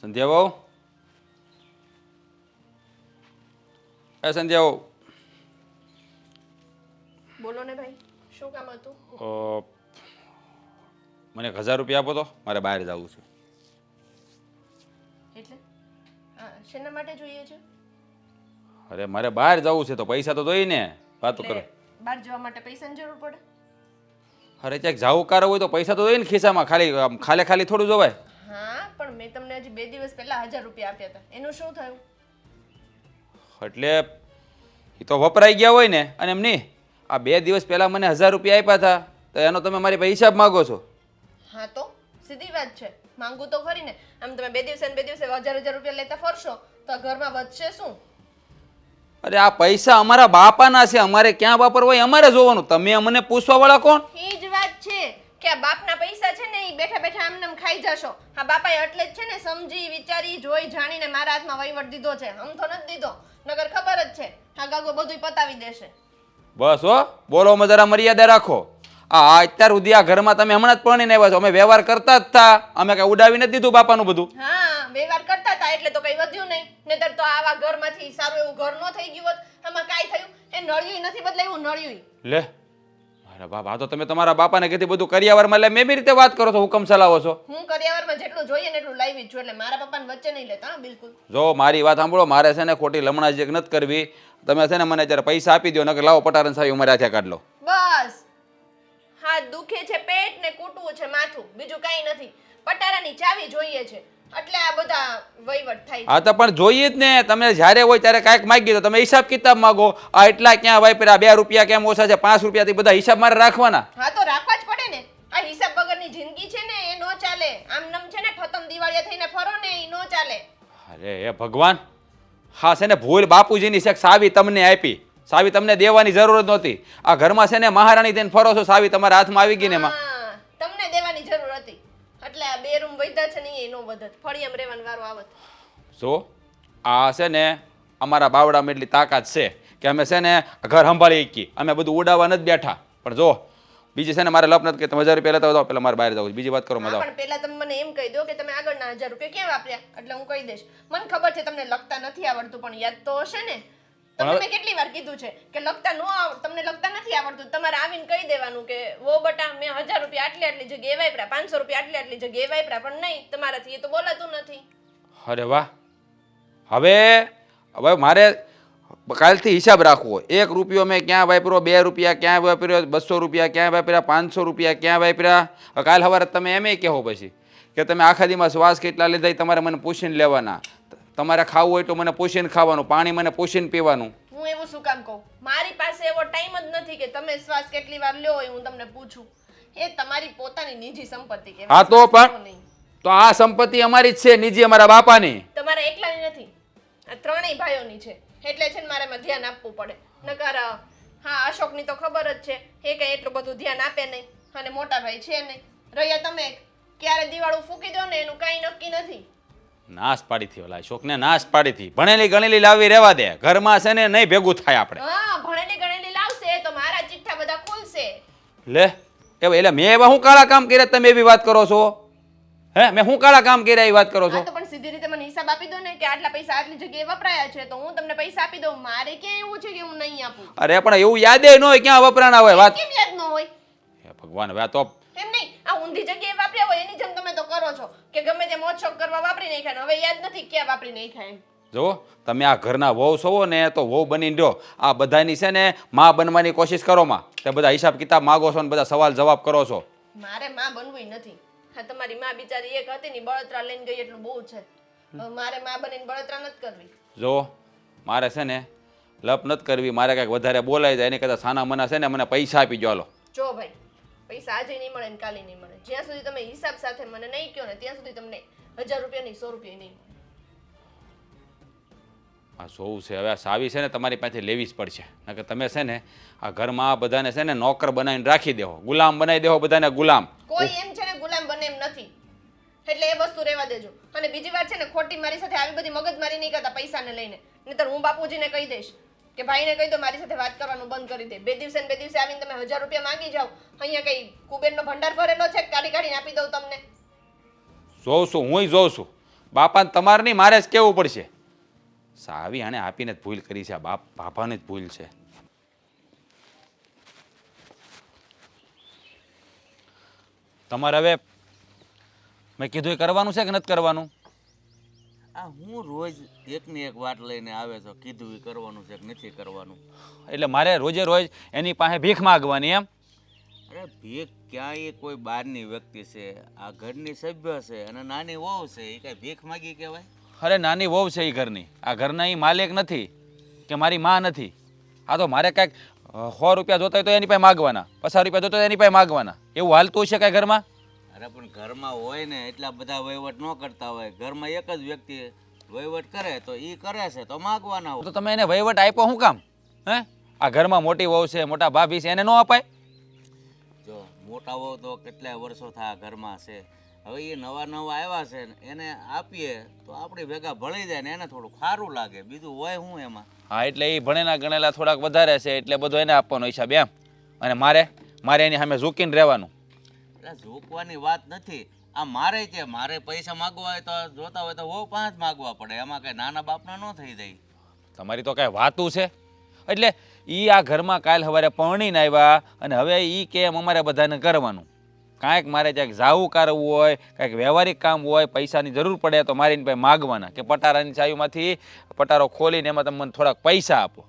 સંધ્યા બહુ સંધ્યા બહુ બોલો ને ભાઈ, શું કામ હતું? મને 1000 રૂપિયા આપો તો મારે બહાર જવું છે. એટલે શેના માટે જોઈએ છે? અરે મારે બહાર જવું છે તો પૈસા તો જોઈએ ને. વાતો કરો. બહાર જવા માટે પૈસાની જરૂર પડે? અરે ક્યાંક જાવું કાર હોય તો પૈસા તો જોઈએ ને ખિસ્સામાં. ખાલી ખાલી થોડું જોવાય. હા, પણ મેં તમને હજી 2 દિવસ પહેલા 1000 રૂપિયા આપ્યા હતા, એનું શું થયું? એટલે એ તો વપરાઈ ગયા હોય ને. અને એમ નહીં, આ 2 દિવસ પહેલાં મને 1000 રૂપિયા આપ્યા હતા તો એનો તમે મારી પાસે હિસાબ માગો છો. હા તો સીધી વાત છે, માંગુ તો ખરી ને. આમ તમે 2 દિવસે ને 2 દિવસે 1000 રૂપિયા લેતા ફરશો તો આ ઘરમાં વધશે શું? અરે આ પૈસા અમારા બાપાના છે, અમારે ક્યાં વાપરવા હોય અમારે જોવાનું. તમે અમને પૂછવા વાળા કોણ? એ જ વાત છે કે આ બાપના પૈસા છે ને એ બેઠા બેઠા આમનામ ખાઈ જશો. હા, બાપાએ એટલે જ છે ને સમજી વિચારી જોઈ જાણીને મારા હાથમાં વહીવટ દીધો છે. આમ તો નથી દીધો, નગર ખબર જ છે આ ગાગો બધુંય પતાવી દેશે. બસ હો, બોલોમાં જરા મર્યાદા રાખો. અત્યાર સુધી આ ઘરમાં તમે હમણાં જ પરણીને આવ્યા છો. અમે વ્યવહાર કરતા જ હતા, અમે કઈ ઉડાવી નથી દીધું બાપાનું બધું. હા, વ્યવહાર કરતા હતા એટલે તો કઈ વધ્યું નહીં, નહીતર તો આવા ઘરમાંથી સારું એવું ઘર ન થઈ ગયું હોત. આમાં કાઈ થયું? એ નળિયું નથી બદલાયું, નળિયું. લે અરે બાપા, તો તમે તમારા બાપાને કીધી બધું કરિયાવરમાં લે. મેં બી રીતે વાત કરો છો, હુકમ ચલાવો છો. હું કરિયાવરમાં જેટલું જોઈએ ને એટલું લાવી જ છું, એટલે મારા પપ્પાને વચ્ચે નહીં લેતા. હા, બિલકુલ. જો મારી વાત સાંભળો, મારે છે ને ખોટી લમણા જે નથી કરવી. તમે છે ને મને જ્યારે પૈસા આપી દો, નકર લાવો પટારણ સાવી ઉમર હાથે કાઢ લો. બસ, હા, દુખે છે પેટ ને કૂટવું છે માથું, બીજું કાંઈ નથી. પટારાની ચાવી જોઈએ છે એટલે આ બધા વહીવટ થાય છે. હા તો પણ જોઈએ જ ને. તમે જ્યારે હોય ત્યારે કાંઈક માગી દો. તમે હિસાબ કિતાબ માગો. આ એટલા ક્યાં વાપર્યા, 2 રૂપિયા કેમ ઓછા છે, 5 રૂપિયાથી બધા હિસાબ મારે રાખવાના. હા તો રાખવા જ પડે ને. આ હિસાબ વગરની જિંદગી છે ને એ નો ચાલે. આમ નમ છે ને ખતમ દિવાળીએ થઈને ફરો ને એ નો ચાલે. અરે એ ભગવાન, હા છે ને ભૂલ બાપુજીની છે. સાવી તમને આપી, સાવી તમને દેવાની જરૂર જ નહોતી. આ ઘરમાં છે ને મહારાણી થઈને ફરો છો, સાવી તમારા હાથમાં આવી ગઈ ને એમાં. હા, તમને દેવાની જરૂર હતી એટલે આ 2 રૂમ વધ્યા છે ને એ નો વધત. ફળિયામ રહેવાનો વારો આવત. જો આ છે ને અમારા બાવડામાં એટલી તાકાત છે કે અમે છે ને ઘર સંભાળી શકીએ. અમે બધું ઉડાવવા નથી બેઠા. પણ જો બીજી છે ને મારે લપ નથી કે તમે 1000 રૂપિયા લેતા હોય તો પેલા મારે બહાર જવું. બીજી વાત કરો મજા. પણ પહેલા તમે મને એમ કહી દો કે તમે આગળના 1000 રૂપિયા ક્યાં વાપર્યા, એટલે હું કહી દઈશ. મને ખબર છે તમને લખતા નથી આવડતું, પણ યાદ તો હશે ને. તમને મેં કેટલી વાર કીધું છે કે લખતા તમને લખતા નથી આવડતું, તમારે આવીને કહી દેવાનું કે વો બટા મેં 1000 રૂપિયા આટલી જગ્યાએ વાપર્યા, 500 રૂપિયા આટલી જગ્યાએ વાપર્યા. પણ નહીં, તમારાથી એ તો બોલાતું નથી. અરે વાહ. હવે મારે કાલથી હિસાબ રાખવો. 1 રૂપિયો મેં ક્યાં વાપર્યો, 2 રૂપિયા ક્યાં વાપર્યો, 200 રૂપિયા ક્યાં વાપર્યા, 500 રૂપિયા ક્યાં વાપર્યા. કાલ સવારે તમે એમ કહો પછી કે તમે આખા દીમાં શ્વાસ કેટલા લીધા તમારે મને પૂછીને લેવાના. તમારે ખાવું હોય તો મને પૂછીને ખાવાનું, પાણી મને પૂછીને પીવાનું. હું એવું શું કામ કહું? મારી પાસે એવો ટાઈમ જ નથી કે તમે શ્વાસ કેટલી વાર લ્યો એ હું તમને પૂછું. એ તમારી પોતાની નિજી સંપત્તિ કહેવાય. હા તો પણ તો આ સંપત્તિ અમારી જ છે, નિજી અમારા બાપાની. તમારે એકલાની નથી, આ ત્રણેય ભાઈઓની છે. એટલે છે ને મારે એમાં ધ્યાન આપવું પડે. નકર હા, અશોકની તો ખબર જ છે, એ કઈ એટલું બધું ધ્યાન આપે નહીં. અને મોટા ભાઈ છે નહીં. રહ્યા તમે, ક્યારે દિવાળું ફૂકી દો ને એનું કાંઈ નક્કી નથી. નાશ પાડી થી ઓલા અશોકને નાશ પાડી થી. ભણેલી ગણેલી લાવી રહેવા દે. ઘરમાં છે ને નહીં ભેગું થાય આપણે. હા, ભણેલી ગણેલી લાવશે તો મારા ચિઠ્ઠા બધા ખુલશે. લે એટલે મેં એવા હું કાળા કામ કર્યા તમે એવી વાત કરો છો? હે, મેં હું કાળા કામ કર્યા એ વાત કરો છો? હા તો પણ સીધી રીતે મને હિસાબ આપી દો ને કે આટલા પૈસા આટલી જગ્યાએ વપરાયા છે તો હું તમને પૈસા આપી દઉં. મારે ક્યાં એવું છે કે હું નહીં આપું? અરે પણ એવું યાદે ન હોય ક્યાં વપરાણા હોય વાત. કેમ યાદ ન હોય? હે ભગવાન, હવે તો એમ નહીં, આ ઊંધી જગ્યાએ વાપર્યા હોય એની જેમ તમે તો કરો છો કે ગમે તે મોજશોખ કરવા વાપરી નાખ્યા, હવે યાદ નથી ક્યાં વાપરી નાખ્યા. જો તમે આ ઘરના વહુ છો ને તો વહુ બનીને રહ્યો. આ બધાની છે ને માં બનવાની કોશિશ કરો માં. તે બધા હિસાબ કિતાબ માગો છો ને બધા સવાલ જવાબ કરો છો. મારે માં બનવું નથી. હા, તમારી માં બિચારી એક હતી ને બળતરા લઈને ગઈ એટલું બહુ છે. મારે માં બનીને બળતરા નથી કરવી. જો મારે છે ને લપ નથી કરવી. મારે કંઈક વધારે બોલાય જાય એની કરતાં સાના મના છે ને મને પૈસા આપી જો. હાલો જો ભાઈ, પૈસા આજે નહીં મળે ને કાલે નહીં મળે. જ્યાં સુધી તમે હિસાબ સાથે મને નહીં કહો ને ત્યાં સુધી તમને 1000 રૂપિયા નહીં 100 રૂપિયા નહીં મળે. આ જોવું છે હવે. આ સાવી છે ને તમારી પાસેથી લેવી જ પડશે. નકર તમે છે ને આ ઘરમાં બધાને છે ને નોકર બનાવીને રાખી દેવો, ગુલામ બનાવી દેવો બધાને ગુલામ. કોઈ એમ છે ને ગુલામ બને એમ નથી, એટલે એ વસ્તુ રહેવા દેજો. અને બીજી વાત છે ને ખોટી મારી સાથે આવી બધી મગજમારી નહીં કરતા પૈસાને લઈને. નહીતર હું બાપુજીને કહી દઈશ કે ભાઈને કહી દો મારી સાથે વાત કરવાનું બંધ કરી દે. 2 દિવસે ને 2 દિવસે આવીને તમે 1000 રૂપિયા માંગી જાઓ. અહીંયા કઈ કુબેરનો ભંડાર ભરેલો છે, કાઢી કાઢીને આપી દઉં તમને. જોઉં છું, હું જોઉં છું. બાપાને તમારે નહીં, મારે જ કહેવું પડશે. સાવી આને આપીને જ ભૂલ કરી છે, આ બાપાને જ ભૂલ છે. તમારે હવે મેં કીધું એ કરવાનું છે કે નથી કરવાનું? આ હું રોજ એકની એક વાત લઈને આવે છો, કીધું એ કરવાનું છે કે નથી કરવાનું? એટલે મારે રોજે રોજ એની પાસે ભીખ માગવાની એમ? અરે ભીખ ક્યાંય કોઈ બહારની વ્યક્તિ છે, આ ઘરની સભ્ય છે અને નાની વહુ છે, એ કાંઈ ભીખ માગી કહેવાય? અરે નાની વહુ છે એ ઘરની, આ ઘરના એ માલિક નથી કે મારી માં નથી. આ તો મારે કાંઈક 100 રૂપિયા જોતા હોય તો એની પાસે માગવાના, 50 રૂપિયા જોતા હોય એની પાસે માગવાના, એવું હાલતું છે કાંઈ ઘરમાં? અરે પણ ઘરમાં હોય ને એટલા બધા વહીવટ ન કરતા હોય, ઘરમાં એક જ વ્યક્તિ વહીવટ કરે તો એ કરે છે તો માગવાના હોય. તો તમે એને વહીવટ આપ્યો શું કામ? હે, આ ઘરમાં મોટી વહુ છે, મોટા ભાભી છે, એને ન અપાય? જો મોટા વહુ તો કેટલાય વર્ષો થયા ઘરમાં છે, હવે એ નવા નવા આવ્યા છે ને એને આપીએ તો આપણી ભેગા ભળી જાય ને એને થોડું સારું લાગે, બીજું હોય શું એમાં? હા, એટલે એ ભણેલા ગણેલા થોડાક વધારે છે એટલે બધો એને આપવાનો હિસાબ એમ. અને મારે એની સામે ઝૂકીને રહેવાનું. એટલે ઝૂકવાની વાત નથી, આ મારે છે, મારે પૈસા માગવા હોય તો જોતા હોય તો વહુ પાંચ માગવા પડે, એમાં કઈ નાના બાપના ન થઈ જાય. તમારી તો કાંઈ વાતું છે. એટલે એ આ ઘરમાં કાલ સવારે પરણીને આવ્યા અને હવે એ કે એમ અમારે બધાને કરવાનું. કાંઈક મારે ક્યાંક જાવું કરવું હોય, કાંઈક વ્યવહારિક કામ હોય, પૈસાની જરૂર પડે તો મારીને પાસે માગવાના કે પટારાની ચાવીમાંથી પટારો ખોલીને એમાં તમે મને થોડાક પૈસા આપો.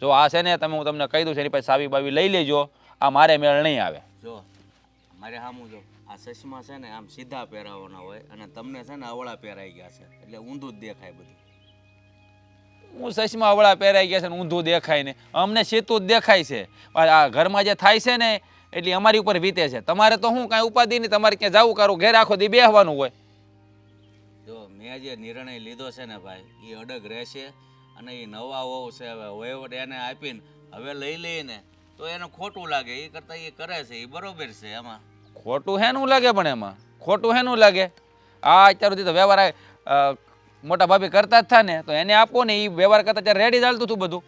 જો આ છે ને તમે, હું તમને કહી દઉં છું, એની પાસે ચાવી બાવી લઈ લેજો, આ મારે મેળ નહીં આવે. જો મારે સામું જો આ ચશ્મા છે ને આમ સીધા પહેરાવાના હોય અને તમને છે ને અવળા પહેરાઈ ગયા છે એટલે ઊંધું જ દેખાય બધું. હું ચશ્મા અવળા પહેરાઈ ગયા છે ને ઊંધું દેખાય ને? અમને સીધું જ દેખાય છે. આ ઘરમાં જે થાય છે ને એટલે અમારી ઉપર વીતે છે. તમારે તો શું કાંઈ ઉપાધિ નહીં, તમારે ક્યાં જાવું કરું, ઘેર આખો દી બેહવાનું હોય. જો મેં જે નિર્ણય લીધો છે ને ભાઈ એ અડગ રહેશે અને એ નવા વહુ છે, હવે વહીવટ એને આપીને હવે લઈ લઈને તો એને ખોટું લાગે, એ કરતાં એ કરે છે એ બરોબર છે. એમાં ખોટું હેનું લાગે? પણ એમાં ખોટું હેનું લાગે? આ અત્યાર સુધી તો વ્યવહાર મોટા ભાભી કરતા જ થા ને, તો એને આપો ને, એ વ્યવહાર કરતા ત્યારે રેડી ચાલતું હતું બધું.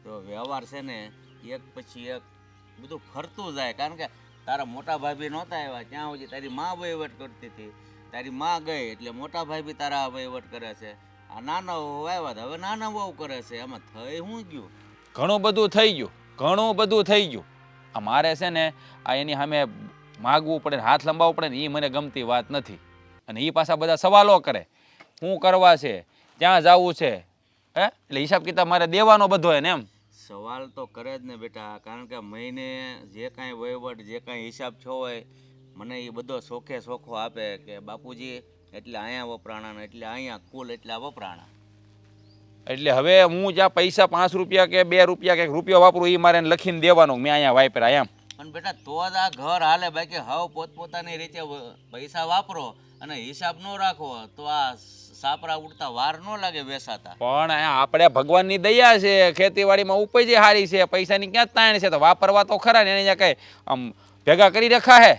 તો વ્યવહાર છે ને એક પછી એક બધું ફરતું જાય, કારણ કે તારા મોટા ભાભી નહોતા આવ્યા ત્યાં સુધી તારી માં વહીવટ કરતી હતી, તારી માં ગઈ એટલે મોટા ભાભી તારા વહીવટ કરે છે, આ નાના વહુ આવ્યા તો હવે નાના વહુ કરે છે, એમાં થઈ શું ગયું? ઘણું બધું થઈ ગયું, ઘણું બધું થઈ ગયું. આ મારે છે ને આ એની સામે માગવું પડે, હાથ લંબાવવું પડે ને, એ મને ગમતી વાત નથી. અને એ પાછા બધા સવાલો કરે, શું કરવા છે, ક્યાં જવું છે, હે? એટલે હિસાબ કિતાબ મારે દેવાનો બધો એને એમ. સવાલ તો કરે જ ને બેટા, કારણ કે મહિને જે કાંઈ વહીવટ જે કાંઈ હિસાબ થયો હોય મને એ બધો સોખે સોખો આપે કે બાપુજી એટલે અહીંયા વપરાણા ને એટલે અહીંયા કુલ એટલા વપરાણા. એટલે હવે હું જ્યાં પૈસા 5 રૂપિયા કે 2 રૂપિયા કે રૂપિયો વાપરું એ મારે એને લખીને દેવાનું, મેં અહીંયા વાપરા એમ. પણ બેટા તો જ આ ઘર હાલે, બાકી હવે પોતપોતાની રીતે પૈસા વાપરો અને હિસાબ ન રાખો તો આ સાપરા ઉડતા વાર ન લાગે બેસાતા. પણ આપણે ભગવાનની દયા છે, ખેતીવાડીમાં ઉપજ સારી છે, પૈસાની ક્યાં તાણ છે, તો વાપરવા તો ખરા ને. એને જ્યાં કઈ આમ ભેગા કરી રખા હે.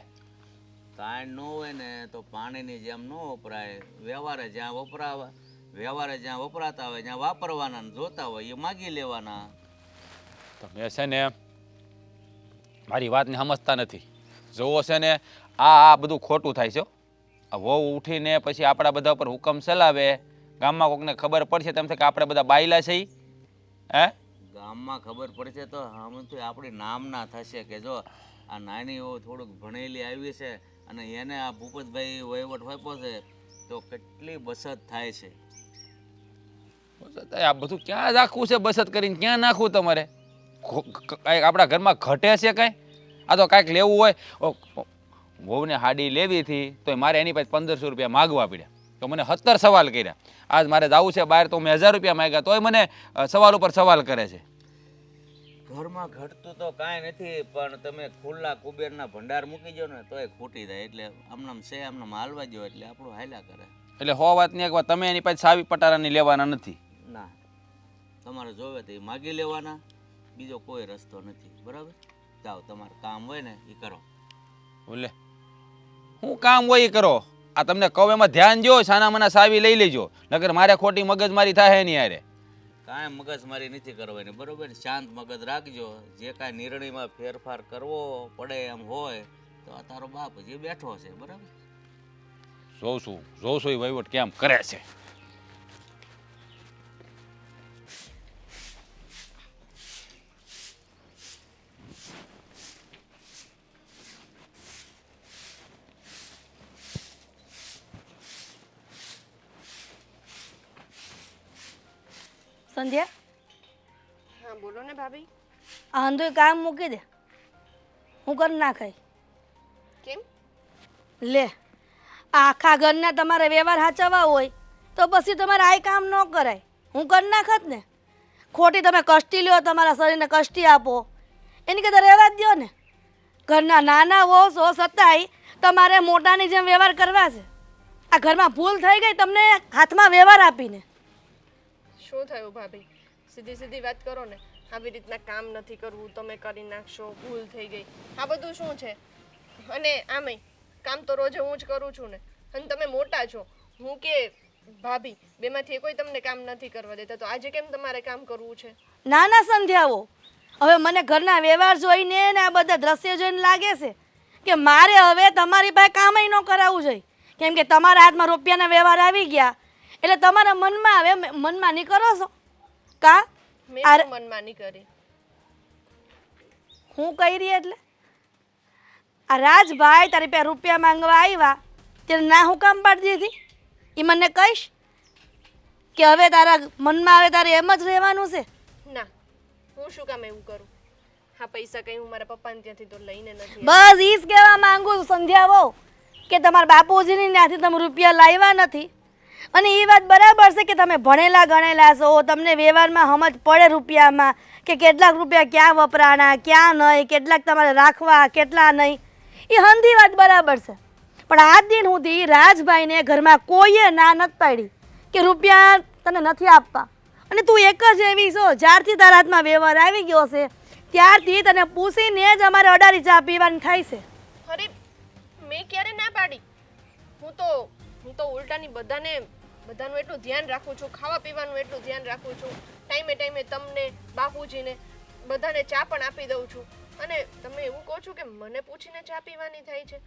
તાણ ન હોય ને તો પાણીની જેમ ન વપરાય, વ્યવહારે જ્યાં વપરાતા હોય જ્યાં વાપરવાના ને જોતા હોય એ માગી લેવાના. તમે છે ને મારી વાતને સમજતા નથી. જોવો છે ને આ બધું ખોટું થાય છે. આ વહુ ઉઠીને પછી આપણા બધા ઉપર હુકમ ચલાવે, ગામમાં કોકને ખબર પડશે તેમ થાય કે આપણે બધા બાયલા છે. હે, ગામમાં ખબર પડશે તો આમ તો આપણી નામના થશે કે જો આ નાની થોડુંક ભણેલી આવી છે અને એને આ ભૂપતભાઈ વહીવટ વાપ્યો છે તો કેટલી બચત થાય છે. આ બધું ક્યાં રાખવું છે? બચત કરીને ક્યાં નાખવું? તમારે કાંઈક આપણા ઘરમાં ઘટે છે કાંઈ? આ તો કાંઈક લેવું હોય, વહુને હાડી લેવી હતી તો મારે એની પાસે 1500 રૂપિયા માગવા પડ્યા, તો મને 17 સવાલ કર્યા. આજ મારે જવું છે બહાર તો મેં 1000 રૂપિયા માગ્યા તોય મને સવાલ ઉપર સવાલ કરે છે. ઘરમાં ઘટતું તો કાંઈ નથી, પણ તમે ખુલ્લા કુબેરના ભંડાર મૂકી દો ને તોય ખૂટી જાય, એટલે આમનામ છે આમનામ હાલવા દો એટલે આપણું હાલ્યા કરે. એટલે 100 વાતની એક વાત, તમે એની પાસે સાવી પટારાની લેવાના નથી. ના, તમારે જોવે તો એ માગી લેવાના, બીજો કોઈ રસ્તો નથી. બરાબર, જાઓ તમારે કામ હોય ને એ કરો. બોલે હું કામ હોય એ કરો. આ તમને કહું એમાં ધ્યાન જો, સાના મના સાવી લઈ લેજો, નકર મારે ખોટી મગજમારી થાય નહીં. યારે કાંઈ મગજમારી નથી કરવાની, બરોબર? શાંત મગજ રાખજો, જે કાંઈ નિર્ણયમાં ફેરફાર કરવો પડે એમ હોય તો આ તારો બાપ જે બેઠો છે. બરાબર, જોઉં છું એ વહીવટ કેમ કરે છે. સંધ્યા હા બોલો ને ભાભી. આ હંધુય કામ મૂકી દે, હું કરી નાખાય. કેમ? લે આ આખા ઘરના તમારે વ્યવહાર સાચવવા હોય તો પછી તમારે આ કામ ન કરાય. હું કરી નાખત ને. ખોટી તમે કષ્ટી લ્યો, તમારા શરીરને કષ્ટી આપો, એની કરતાં રહેવા જ દો ને. ઘરના નાના હો સો છતાંય તમારે મોટાની જેમ વ્યવહાર કરવા છે. આ ઘરમાં ભૂલ થઈ ગઈ તમને હાથમાં વ્યવહાર આપીને. શું થયું ભાભી? સીધી સીધી વાત કરો ને. આવી રીતના કામ નથી કરવું, તમે કરી નાખશો, ભૂલ થઈ ગઈ, આ બધું શું છે? અને આમેય કામ તો રોજે હું જ કરું છું ને. અને તમે મોટા છો, હું કે ભાભી બેમાંથી કોઈ તમને કામ નથી કરવા દેતા, તો આજે કેમ તમારે કામ કરવું છે? નાના સંધ્યાઓ, હવે મને ઘરના વ્યવહાર જોઈને ને આ બધા દ્રશ્ય જોઈને લાગે છે કે મારે હવે તમારી પાસે કામય ન કરાવવું જોઈએ. કેમ કે તમારા હાથમાં રૂપિયાના વ્યવહાર આવી ગયા એટલે તમારા મનમાં આવે મનમાં નહીં કરો છો કા? મેં શું મનમાની કરી? હું કહી રહી એટલે આ રાજભાઈ તારી પાસે રૂપિયા માંગવા આવ્યા ત્યારે ના હું કામ પાડી દીધી? એ મને કહીશ કે હવે તારા મનમાં આવે તારે એમ જ રહેવાનું છે? ના, હું શું કામ એવું કરું? હા પૈસા કઈ હું મારા પપ્પાને ત્યાંથી તો લઈને નથી. બસ ઈ જ કહેવા માંગુ છું સંધ્યા વહુ કે તમારા બાપુજીની ત્યાંથી તમે રૂપિયા લાવ્યા નથી. અને એ વાત બરાબર છે કે તમે ભણેલા ગણેલા છો, તમને વ્યવહારમાં સમજ પડે રૂપિયામાં કે કેટલાક રૂપિયા ક્યાં વપરાણા ક્યાં નહીં, કેટલાક તમારે રાખવા કેટલા નહીં, એ હંધી વાત બરાબર છે. પણ આજ દિન સુધી રાજભાઈને ઘરમાં કોઈએ ના નથી પાડી કે રૂપિયા તને નથી આપવા. અને તું એક જ એવી છો, જ્યારથી તારા હાથમાં વ્યવહાર આવી ગયો છે ત્યારથી તને પૂછીને જ અમારે અડારી ચા પીવાની થાય છે. અરે મેં ક્યારે ના પાડી? હું તો ઉલટાની બધાનું એટલું ધ્યાન રાખું છું, ખાવા પીવાનું એટલું ધ્યાન રાખું છું, ટાઈમે ટાઈમે તમને બાપુજીને બધાને ચા પણ આપી દઉં છું. અને તમે એવું કહો છો કે મને પૂછીને ચા પીવાની થાય છે?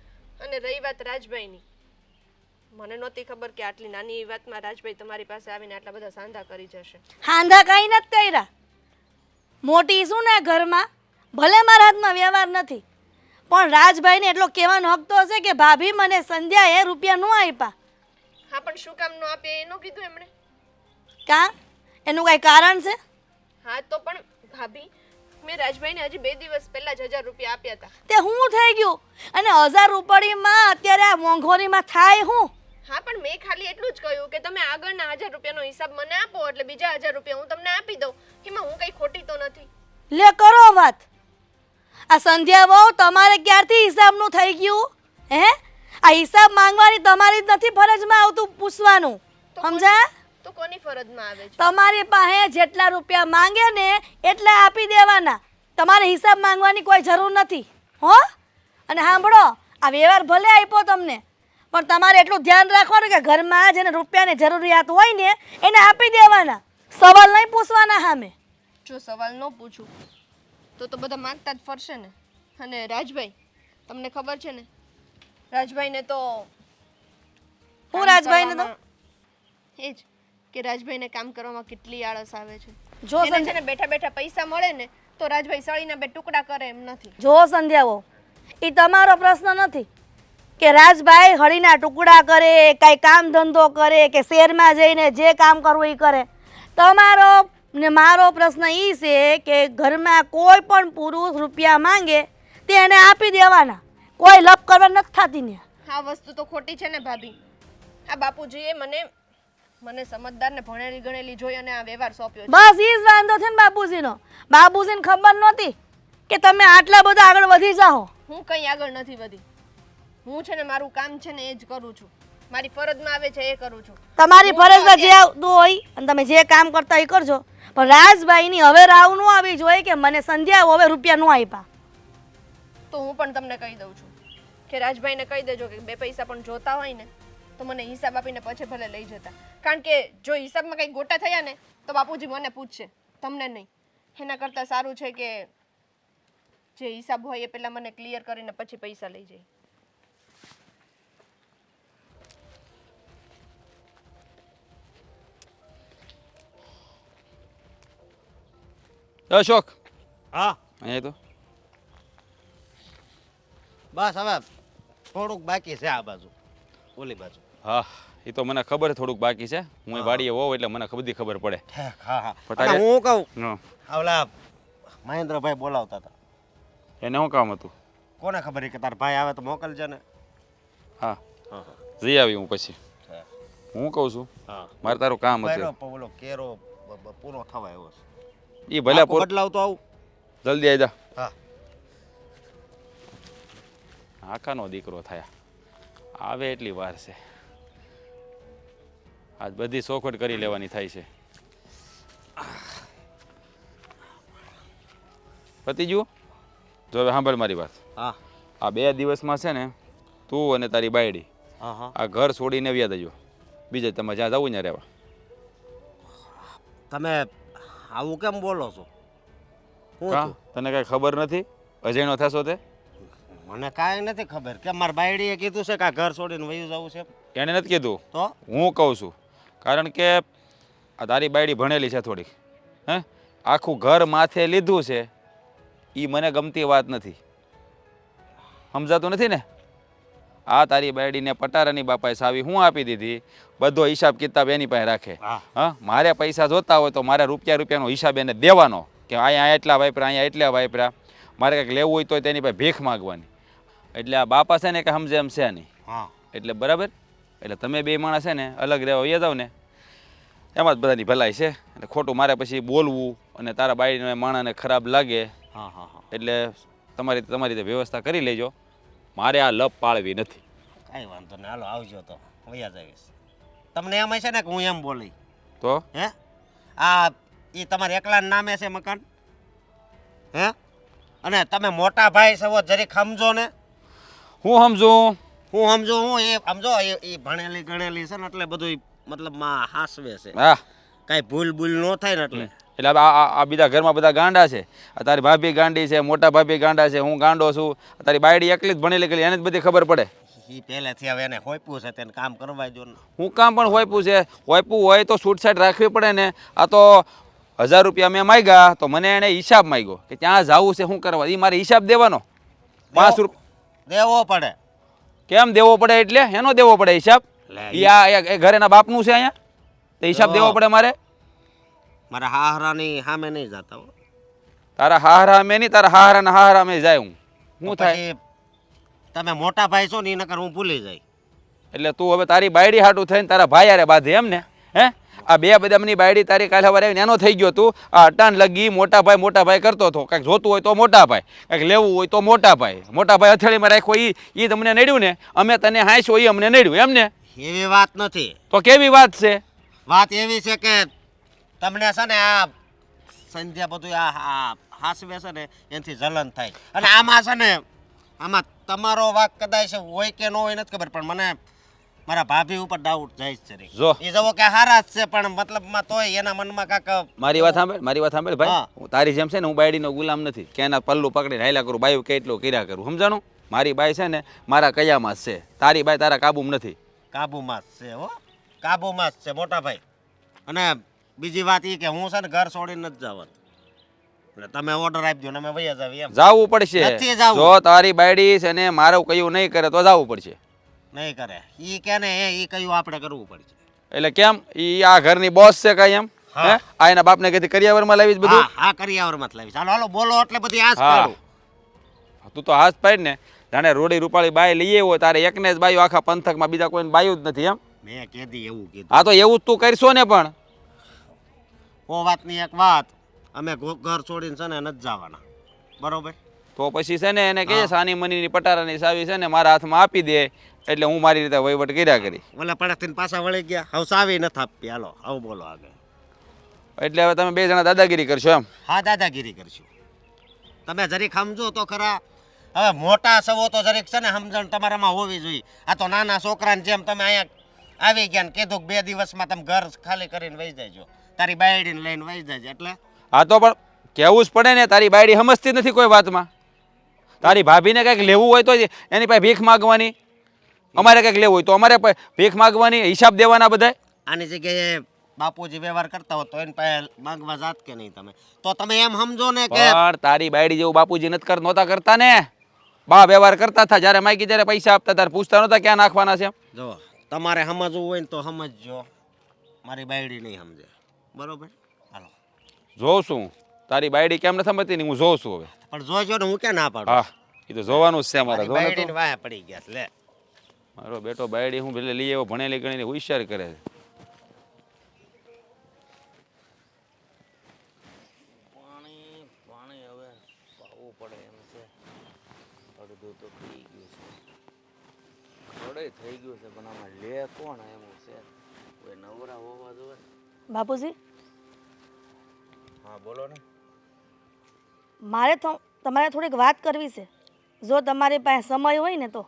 અને રહી વાત રાજભાઈની, મને નહોતી ખબર કે આટલી નાની વાતમાં રાજભાઈ તમારી પાસે આવીને આટલા બધા સાંધા કરી જશે. હાંધા કાંઈ નથી કર્યા. મોટી શું ને ઘરમાં, ભલે મારા હાથમાં વ્યવહાર નથી પણ રાજભાઈને એટલો કહેવાનો હક તો હશે કે ભાભી મને સંધ્યાએ રૂપિયા ન આપ્યા. હા પણ શું કામ ન આપે એનું કીધું એમણે? કાં એનું કાંઈ કારણ છે? હા તો પણ ભાભી મેં રાજભાઈને હજી 2 દિવસ પહેલા જ 1000 રૂપિયા આપ્યા હતા. તે હું થઈ ગયું? અને 1000 રૂપિયામાં અત્યારે આ મોંઘવારીમાં થાય હું? હા પણ મેં ખાલી એટલું જ કહ્યું કે તમે આગળના 1000 રૂપિયાનો હિસાબ મને આપો એટલે બીજા 1000 રૂપિયા હું તમને આપી દઉં. એમાં હું કઈ ખોટી તો નથી. લે કરો વાત. આ સંધ્યા વહુ તમારે ક્યારથી હિસાબનું થઈ ગયું હે? આ હિસાબ માંગવાની તમારી જ નથી ફરજમાં આવતું પૂછવાનું, સમજા? તો કોની ફરજમાં આવે છે? તમારી પાસે જેટલા રૂપિયા માંગે ને એટલા આપી દેવાના. તમારે હિસાબ માંગવાની કોઈ જરૂર નથી હો. અને સાંભળો, આ વ્યવહાર ભલે આપ્યો તમને પણ તમારે એટલું ધ્યાન રાખવાનું કે ઘરમાં જેને રૂપિયાની જરૂરિયાત હોય ને એને આપી દેવાના. સવાલ નહીં પૂછવાના સામે. જો સવાલ ન પૂછું તો બધા માંગતા જ ફરશે ને. અને રાજભાઈ તમને ખબર છે ને, રાજભાઈને તો હું રાજભાઈને તો એ જ કે રાજભાઈને કામ કરવામાં કેટલી આળસ આવે છે. જો એને છે ને બેઠા બેઠા પૈસા મળે ને તો રાજભાઈ સળીના 2 ટુકડા કરે એમ નથી. જો સંધ્યાઓ, એ તમારો પ્રશ્ન નથી કે રાજભાઈ હળીના ટુકડા કરે, કાંઈ કામ ધંધો કરે કે શહેરમાં જઈને જે કામ કરવું એ કરે. તમારો ને મારો પ્રશ્ન એ છે કે ઘરમાં કોઈ પણ પુરુષ રૂપિયા માંગે તે એને આપી દેવાના. કોઈ લપ કરવા નથી થતી ને. આ વસ્તુ તો ખોટી છે ને ભાભી. આ બાપુજીએ મને સમજદાર ને ભણેલી ગણેલી જોઈ અને આ વ્યવહાર સોંપ્યો છે. બસ એ જ વાંધો છે ને બાપુજીનો. બાપુજીને ખબર નહોતી કે તમે આટલા બધા આગળ વધી જાઓ. હું કંઈ આગળ નથી વધી. હું છે ને મારું કામ છે ને એ જ કરું છું. મારી ફરજમાં આવે છે એ કરું છું. તમારી ફરજમાં જે આવતું હોય અને તમે જે કામ કરતા એ કરજો. પણ રાજભાઈની હવે રાવ ન આવી જોઈએ કે મને સંધ્યા હવે રૂપિયા ન આપ્યા. તો હું પણ તમને કહી દઉં છું કે રાજભાઈને કહી દેજો કે 2 પૈસા પણ જોતા હોય ને તો મને હિસાબ આપીને પછી ભલે લઈ જતા. કારણ કે જો હિસાબમાં કંઈ ગોટા થયા ને તો બાપુજી મને પૂછશે, તમને નહીં. એના કરતાં સારું છે કે જે હિસાબ હોય એ પહેલાં મને ક્લિયર કરીને પછી પૈસા લઈ જાય. અશોક હા અહીંયા તો બસ હવે થોડુંક બાકી છે આ બાજુ ઓલી બાજુ હા એ તો મને ખબર થોડુંક બાકી છે હું અહીં વાડીએ હોઉં એટલે મને બધી ખબર પડે હા હા પણ તારે- અને હું કહું હં. ઓલા મહેન્દ્રભાઈ બોલાવતા હતા એને શું કામ હતું કોને ખબર છે કે તાર ભાઈ આવે તો મોકલજે ને હા હા જઈ આવી હું પછી હા હું કહું છું હા મારે તારું કામ બરાબર, હતું ઓલો કેરો પૂરો થવા આવ્યો છે એ ભલે આખો બદલાવ તો આવું જલ્દી આવી જા હા આખાનો દીકરો થયા આવે એટલી વાર છે આજ બધી સોખવટ કરી લેવાની થાય છે પતિજુ જો હવે સાંભળ મારી વાત હા આ 2 દિવસમાં છે ને તું અને તારી બાયડી હા હા આ ઘર છોડીને વ્યા જજો બીજે તમે જ્યાં જવું ને રહેવા તમે આવું કેમ બોલો છો હું કા છું? તને કાંઈ ખબર નથી અજાણ્યો થશો તે મને કાંઈ નથી ખબર કે મારા બાયડીએ કીધું છે કે આ ઘર છોડીને વયું જવું છે એને નથી કીધું તો હું કહું છું કારણ કે આ તારી બાયડી ભણેલી છે થોડીક હે આખું ઘર માથે લીધું છે એ મને ગમતી વાત નથી સમજાતું નથી ને આ તારી બાયડીને પટારાની બાપાએ સાવી હું આપી દીધી બધો હિસાબ કિતાબ એની પાસે રાખે હા હા મારે પૈસા જોતા હોય તો મારે રૂપિયાનો હિસાબ એને દેવાનો કે અહીંયા એટલા વાપરા અહીંયા એટલા વાપરા મારે કંઈક લેવું હોય તો તેની પાસે ભીખ માગવાની એટલે આ બાપા છે ને કે સમજે એમ છે નહીં હા એટલે બરાબર એટલે તમે બે માણસ છે ને અલગ રહેવા વયા જાવ ને એમાં જ બધાની ભલાઈ છે એટલે ખોટું મારે પછી બોલવું અને તારા બાઈને માણસને ખરાબ લાગે હા હા હા એટલે તમારી રીતે વ્યવસ્થા કરી લેજો મારે આ લપ પાળવી નથી કાંઈ વાંધો નહીં હાલો આવજો તો વયા જઈશ તમને એમ હશે ને કે હું એમ બોલી તો હે આ એ તમારે એકલા નામે છે મકાન હે અને તમે મોટા ભાઈ છો જરીક સમજો ને હું સમજું હું સમજો હું એ સમજો એ ભણેલી ગણેલી છે ને એટલે બધું મતલબમાં હાસવે છે હા કાંઈ ભૂલ ભૂલ ન થાય ને એટલે એટલે હવે આ બીજા ઘરમાં બધા ગાંડા છે આ તારી ભાભી ગાંડી છે મોટા ભાભી ગાંડા છે હું ગાંડો છું તારી બાયડી એકલી જ ભણેલી ગયેલી એને જ બધી ખબર પડે એ પહેલેથી હવે એને હોપ્યું છે તેને કામ કરવા જો ને હું કામ પણ હોયપું છે હોયપું હોય તો છૂટછાટ રાખવી પડે ને આ તો 1000 રૂપિયા મેં માગ્યા તો મને એને હિસાબ માગ્યો કે ત્યાં જવું છે શું કરવા એ મારે હિસાબ દેવાનો 5 રૂપિયા દેવો પડે કેમ દેવો પડે એટલે એનો દેવો પડે હિસાબ લે, એ આ એ ઘરેના બાપનું છે અહીંયા તો હિસાબ દેવો પડે મારે મારા હાહરાની સામે નહીં જતા હો તારા હાહરા મેં નહીં તારા હાહરાના હાહરા મેં જાય હું શું થાય પછી તમે મોટા ભાઈ છો ને એ નકર હું ભૂલી જાય એટલે તું હવે તારી બાયડી હાટું થઈને તારા ભાઈ હારે બાંધે એમ ને હે આ બે બધાની બાયડી તારી કાલે સવારે આવીને એનો થઈ ગયો તું આ અટાણ લગી મોટા ભાઈ કરતો હતો કાંઈક જોતું હોય તો મોટા ભાઈ કાંઈક લેવું હોય તો મોટા ભાઈ હથેળીમાં રાખ્યો એ તમને નડ્યું ને અમે તને હાંસ્યો એ અમને નડ્યું એમ ને એવી વાત નથી તો કેવી વાત છે વાત એવી છે કે તમને છે ને આ સંધ્યા બધું આ હાસવે છે ને એનાથી જલન થાય અને આમાં છે ને આમાં તમારો વાક કદાચ હોય કે ન હોય નથી ખબર પણ મને મારા ભાભી ઉપર ડાઉટ જાય જ છે જો. એ જવો કે હારા જ છે પણ મતલબમાં તોય એના મનમાં કાંક મારી વાત સાંભળ ભાઈ હા. હું તારી જેમ છે ને હું બાયડીનો ગુલામ નથી કે એના પલ્લું પકડીને હાલ્યા કરું બાયું કે એટલું કર્યા કરું સમજાણું મારી બાઈ છે ને મારા કયામાં જ છે તારી બાઈ તારા કાબુમાં નથી કાબુમાં જ છે હો કાબુમાં જ છે મોટા ભાઈ અને બીજી વાત એ કે હું છે ને ઘર છોડીને નથી જવાનું એટલે તમે ઓર્ડર આપજો ને અમે વૈયા જાવી એમ જાવું પડશે નથી જાવું. જો તારી બાયડી છે ને મારું કયું નહીં કરે તો જાવું પડશે નહીં કરે ઈ કે ને એ કયું આપણે કરવું પડશે એટલે કેમ ઈ આ ઘરની બોસ છે કઈ એમ હા. હે આ એના બાપને કીધી કરિયાવરમાં લાવીશ બધું હા હા કરિયાવરમાં જ લાવી ચાલો હાલો બોલો એટલે બધી આશ હા. પાડું તું તો હાથ પાડ ને જાણે રોડી રૂપાળી બાઈ લઈએ હોય તારે એકને જ બાયું આખા પંથકમાં બીજા કોઈને બાયું જ નથી એમ મેં કીધી એવું કીધું હા તો એવું જ તું કરશો ને પણ ઓ વાતની એક વાત અમે ઘર છોડીને છે ને નથી જવાના બરોબર તો પછી છે ને એને કહે સાની મનીની પટારાની સાવી છે ને મારા હાથમાં આપી દે એટલે હું મારી રીતે વહીવટ કર્યા કરી ઓલા પડકથી પાછા વળી ગયા હવે સાવી નથી આપી હાલો આવું બોલો આગળ એટલે હવે તમે બે જણા દાદાગીરી કરશો એમ હા દાદાગીરી કરશું તમે જરીક સમજો તો ખરા હવે મોટા સવો તો જરીક છે ને સમજણ તમારામાં હોવી જોઈએ આ તો નાના છોકરાને જેમ તમે અહીંયા આવી ગયા ને કીધું કે 2 દિવસમાં તમે ઘર ખાલી કરીને વહી જાયજો તારી બાયડીને લઈને વહી જાય એટલે હા તો પણ કહેવું જ પડે ને તારી બાયડી સમજતી નથી કોઈ વાતમાં તારી ભાભીને કંઈક લેવું હોય તો એની પાસે ભીખ માગવાની અમારે કંઈક લેવું હોય તો અમારે ભીખ માગવાની હિસાબ દેવાના બધાય આની જગ્યાએ બાપુજી વ્યવહાર કરતા હો તો એને પાસે માંગવા જાત કે નહીં તમે? તો તમે એમ સમજો ને કે પણ તારી બાયડી જેવું બાપુજી નહોતા કરતા ને. બા વ્યવહાર કરતા હતા, જ્યારે માગી ત્યારે પૈસા આપતા ત્યારે પૂછતા નહોતા ક્યાં નાખવાના છે. જો તમારે સમજવું હોય ને તો સમજજો, મારી બાયડી નહીં સમજે, બરોબર? હાલો જોઉં છું તારી બાયડી કેમ નથી સમજતી ને હું જોઉં છું હવે. પણ જોજો ને, હું ક્યાં ના પાડું? હા એ તો જોવાનું જ છે મારે. મારી બાયડીને વાયા પડી ગયા છે, લે. મારો બેટો બાયડી હું પેલે લઈ આવ્યો, ભણેલી ગણીને હોશિયાર કરે છે. પાણી પાણી હવે પાવું પડે એમ છે. અડધું તો પી ગયું છે, થોડે થઈ ગયું છે, પણ આમાં લે કોણ એમ છે? કોઈ નવરા હોવા જોઈએ. બાપુજી, હા બોલો ને. મારે તો તમારે થોડીક વાત કરવી છે, જો તમારી પાસે સમય હોય ને તો.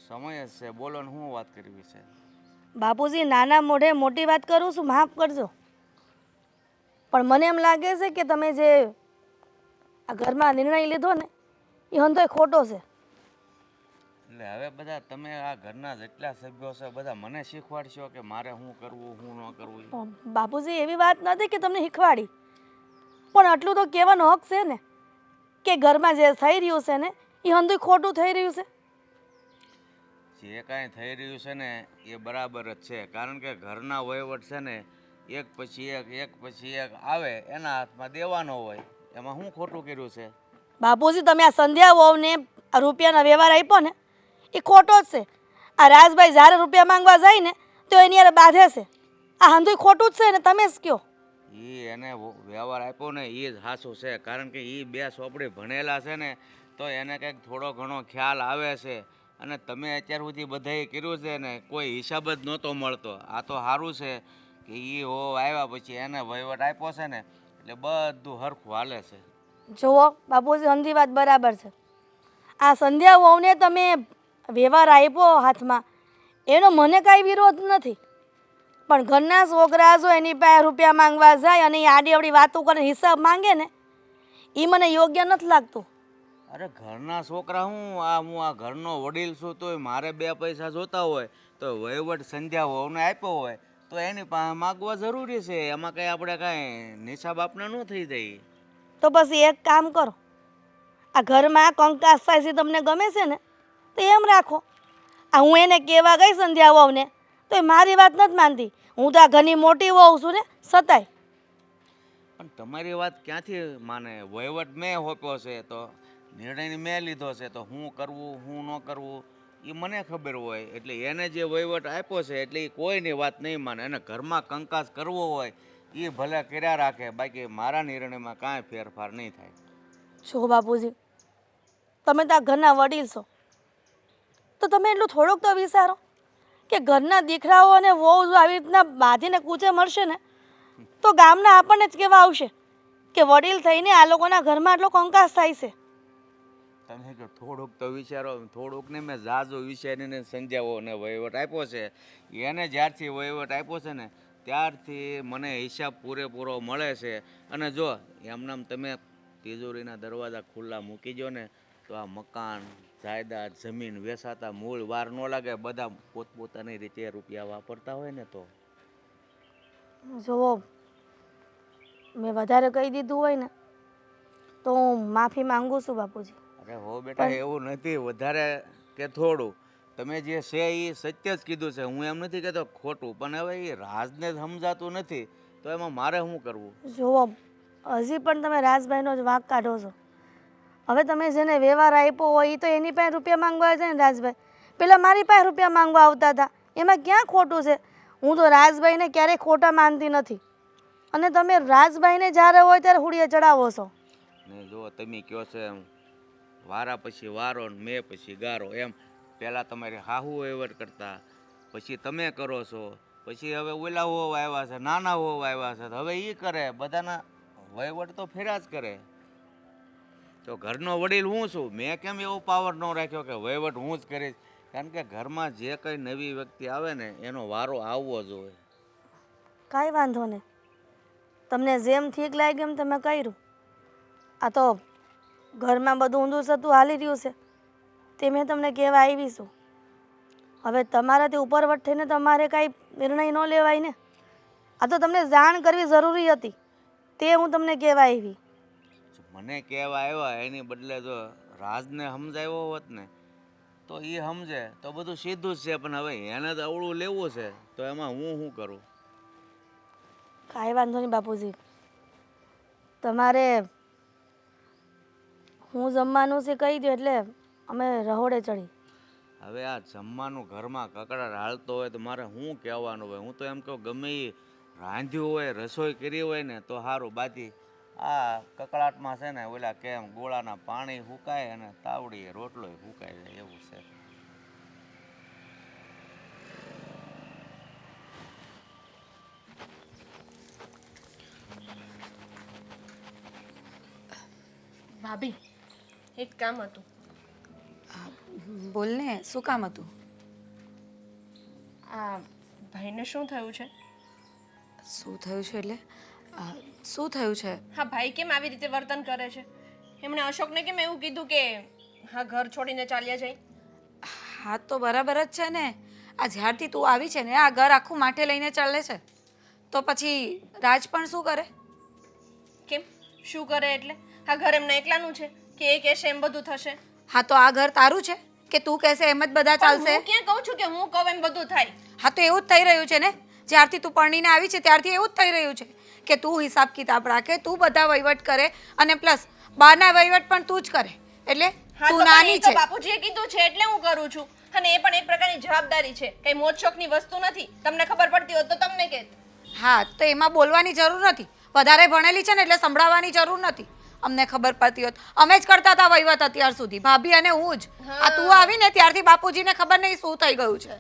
સમય જ છે, બોલો ને, શું વાત કરવી છે? બાપુજી, નાના મોઢે મોટી વાત કરું છું, માફ કરજો, પણ મને એમ લાગે છે કે તમે જે આ ઘરમાં નિર્ણય લીધો ને એ હંધોય ખોટો છે. એટલે હવે બધા તમે આ ઘરના જેટલા સભ્યો છે બધા મને શીખવાડશો કે મારે શું કરવું શું ન કરવું? બાપુજી, એવી વાત નથી કે તમને શીખવાડી, પણ આટલું તો કહેવાનો હક છે ને કે ઘરમાં જે થઈ રહ્યું છે ને એ હંધોય ખોટું થઈ રહ્યું છે. જે કાંઈ થઈ રહ્યું છે ને એ બરાબર જ છે, કારણ કે ઘરના વહીવટ છે ને એક પછી એક આવે એના હાથમાં દેવાનો હોય, એમાં શું ખોટું કર્યું છે? બાપુજી, તમે આ સંધ્યા વહુને આ રૂપિયાના વ્યવહાર આપ્યો ને એ ખોટો જ છે. આ રાજભાઈ જ્યારે રૂપિયા માંગવા જાય ને તો એની યાર બાંધે છે. આ હંધુય ખોટું જ છે ને, તમે જ કહો. એને વ્યવહાર આપ્યો ને એ જ સાચું છે, કારણ કે એ બે સોપડી ભણેલા છે ને તો એને કંઈક થોડો ઘણો ખ્યાલ આવે છે. અને તમે અત્યાર સુધી બધાએ કર્યું છે ને કોઈ હિસાબ જ નહોતો મળતો. આ તો સારું છે કે એ હો આવ્યા પછી એને વહીવટ આપ્યો છે ને એટલે બધું હરખું હાલે છે. જુઓ બાપુજી, હંધી વાત બરાબર છે. આ સંધ્યા વહુને તમે વ્યવહાર આપ્યો હાથમાં એનો મને કાંઈ વિરોધ નથી, પણ ઘરના છોકરા જો એની પાસે રૂપિયા માંગવા જાય અને એ આડી અવડી વાતો કરીને હિસાબ માંગે ને એ મને યોગ્ય નથી લાગતું. અરે ઘરના છોકરા હું આ ઘરનો વડીલ છું તોય મારે બે પૈસા જોતા હોય તો વહીવટ સંધ્યા હોવને આપ્યો હોય તો એની પાસે માગવા જરૂરી છે. એમાં કંઈ આપણે કાંઈ નિશાબ આપણે ન થઈ જાય. તો પછી એક કામ કરો, આ ઘરમાં કંકાસ સાયસી તમને ગમે છે ને તો એમ રાખો. આ હું એને કહેવા ગઈ સંધ્યા વહુને તો એ મારી વાત નથી માનતી. હું તો આ ઘરની મોટી વહુ છું ને છતાંય. પણ તમારી વાત ક્યાંથી માને? વહીવટ મેં હોપ્યો છે તો નિર્ણય મેં લીધો છે તો શું કરવું શું ન કરવું એ મને ખબર હોય. એટલે એને જે વહીવટ આપ્યો છે એટલે એ કોઈની વાત નહીં માને. અને ઘરમાં કંકાસ કરવો હોય એ ભલે કર્યા રાખે, બાકી મારા નિર્ણયમાં કાંઈ ફેરફાર નહીં થાય. જો બાપુજી, તમે તો આ ઘરના વડીલ છો તો તમે એટલું થોડુંક તો વિચારો કે ઘરના દીકરાઓ અને વહુ જો આવી રીતના બાંધીને કૂચે મળશે ને તો ગામના આપણને જ કહેવા આવશે કે વડીલ થઈને આ લોકોના ઘરમાં આટલો કંકાસ થાય છે. તમે કહો થોડુંક તો વિચારો. થોડુંક ને મેં ઝાઝુ વિચારીને સંધ્યાઓ ને વહીવટ આપ્યો છે. એને જ્યારથી વહીવટ આપ્યો છે ને ત્યારથી મને હિસાબ પૂરેપૂરો મળે છે. અને જો એમનામ તમે તિજોરીના દરવાજા ખુલ્લા મૂકી દો ને તો આ મકાન જાયદાદ જમીન વેચાતા મૂળ વાર ન લાગે. બધા પોતપોતાની રીતે રૂપિયા વાપરતા હોય ને તો. જુઓ, મેં વધારે કહી દીધું હોય ને તો હું માફી માંગુ છું બાપુજી. અરે હો બેટા, એવું નથી વધારે કે થોડું. તમે જે છે એ સત્ય જ કીધું છે, હું એમ નથી કહેતો ખોટું, પણ હવે એ રાજને જ સમજાતું નથી તો એમાં મારે શું કરવું? જુઓ, હજી પણ તમે રાજભાઈનો જ વાંક કાઢો છો. હવે તમે જેને વ્યવહાર આપ્યો હોય એ તો એની પાસે રૂપિયા માંગવા જાય ને રાજભાઈ. પેલા મારી પાસે રૂપિયા માંગવા આવતા હતા, એમાં ક્યાં ખોટું છે? હું તો રાજભાઈને ક્યારેય ખોટા માનતી નથી અને તમે રાજભાઈને જ્યારે હોય ત્યારે હુડીએ ચડાવો છો. ને જો તમે કહો છો એમ વારા પછી વારો ને મેં પછી ગારો, એમ પહેલાં તમારે હાહુ વહીવટ કરતા, પછી તમે કરો છો, પછી હવે ઓલા હોવ આવ્યા છે, નાના હોવ આવ્યા છે, હવે એ કરે. બધાના વહીવટ તો ફેરા જ કરે. તો ઘરનો વડીલ હું છું, મેં કેમ એવો પાવર ન રાખ્યો કે વહીવટ હું જ કરીશ? કારણ કે ઘરમાં જે કંઈ નવી વ્યક્તિ આવે ને એનો વારો આવવો જોઈએ. કાંઈ વાંધો નહીં, તમને જેમ ઠીક લાગે એમ તમે કર્યું. આ તો ઘરમાં બધું ઊંધું સતું હાલી રહ્યું છે તે મેં તમને કહેવા આવી છું. હવે તમારાથી ઉપરવટ થઈને તમારે કાંઈ નિર્ણય ન લેવાય ને. આ તો તમને જાણ કરવી જરૂરી હતી, તે હું તમને કહેવા આવી. મને કહેવા આવ્યા એની બદલે જો રાજને સમજાવ્યો હોત ને તો એ સમજે તો બધું સીધું જ છે, પણ હવે એને તો અવળું લેવું છે તો એમાં હું શું કરું? કાંઈ વાંધો નહીં બાપુજી, તમારે હું જમવાનું છે કહી દો એટલે અમે રહોડે ચડી. હવે આ જમવાનું ઘરમાં કકડાટ હાલતો હોય તો મારે શું કહેવાનું હોય? હું તો એમ કહું ગમે એ રાંધ્યું હોય રસોઈ કરી હોય ને તો સારું, બાકી આ કકડાટમાં છે ને ઓલા કેમ ગોળાના પાણી સુકાય અને તાવડીએ રોટલો સુકાઈ જાય એવું છે. ભાભી એક કામ હતું. બોલ ને, શું કામ હતું? આ ભાઈને શું થયું છે? શું થયું છે એટલે શું થયું છે? હા, ભાઈ કેમ આવી રીતે વર્તન કરે છે? એમણે અશોકને કેમ એવું કીધું કે હા ઘર છોડીને ચાલ્યા જાય? હા તો બરાબર જ છે ને, આ જ્યારથી તું આવી છે ને આ ઘર આખું માથે લઈને ચાલે છે, તો પછી રાજ પણ શું કરે? કેમ શું કરે એટલે? આ ઘર એમના એકલાનું છે કે એ કહેશે એમ બધું થશે? હા તો આ ઘર તારું છે કે તું કહેશે એમ જ બધા ચાલશે? હું ક્યાં કહું છું કે હું કહું એમ બધું થાય? હા તો એવું જ થઈ રહ્યું છે ને, જ્યારથી તું પરણીને આવી છે ત્યારથી એવું જ થઈ રહ્યું છે કે તું હિસાબ કિતાબ રાખે, તું બધા વહીવટ કરે અને પ્લસ બહારના વહીવટ પણ તું જ કરે. એટલે હા, તું તો નાની પણ એ તો છે. બાપુજીએ કીધું છે એટલે હું કરું છું, અને એ પણ એક પ્રકારની જવાબદારી છે, કઈ મોજ શોખની વસ્તુ નથી. તમને ખબર પડતી હોત તો તમને કહેત. હા તો એમાં બોલવાની જરૂર નથી, વધારે ભણેલી છે ને એટલે સંભળાવવાની જરૂર નથી. અમને ખબર પડતી હોત અમે જ કરતા હતા વહીવટ અત્યાર સુધી, ભાભી અને હું જ. આ તું આવીને ત્યારથી બાપુજીને ખબર નહીં શું થઈ ગયું છે.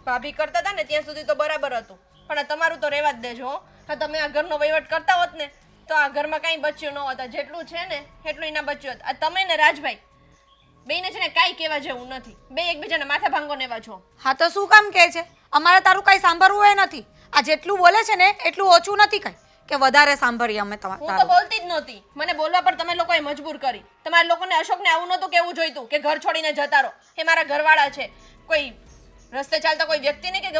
ભાભી કરતા હતા ને ત્યાં સુધી તો બરાબર હતું, પણ આ તમારું તો રહેવા જ દેજો હો. હા, તમે આ ઘરનો વહીવટ કરતા હોત ને તો આ ઘરમાં કાંઈ બચ્યું ન હોત. આ જેટલું છે ને એટલું એના બચ્યું હોત. આ તમે ને રાજભાઈ બેયને છે ને કાંઈ કહેવા જેવું નથી, બે એકબીજાના માથા ભાંગો નેવા છો. હા તો શું કામ કહે છે? અમારે તારું કઈ સાંભળવું એ નથી. આ જેટલું બોલે છે ને એટલું ઓછું નથી કઈ કે વધારે સાંભળીએ અમે હું તો તારું. બોલતી જ નહોતી, મને બોલવા પર તમે લોકોએ મજબૂર કરી. તમારા લોકોને અશોકને આવું નહોતું કેવું જોઈતું કે ઘર છોડીને જતા રહો. એ મારા ઘરવાળા છે, કોઈ રસ્તે ચાલતા કોઈ વ્યક્તિને કે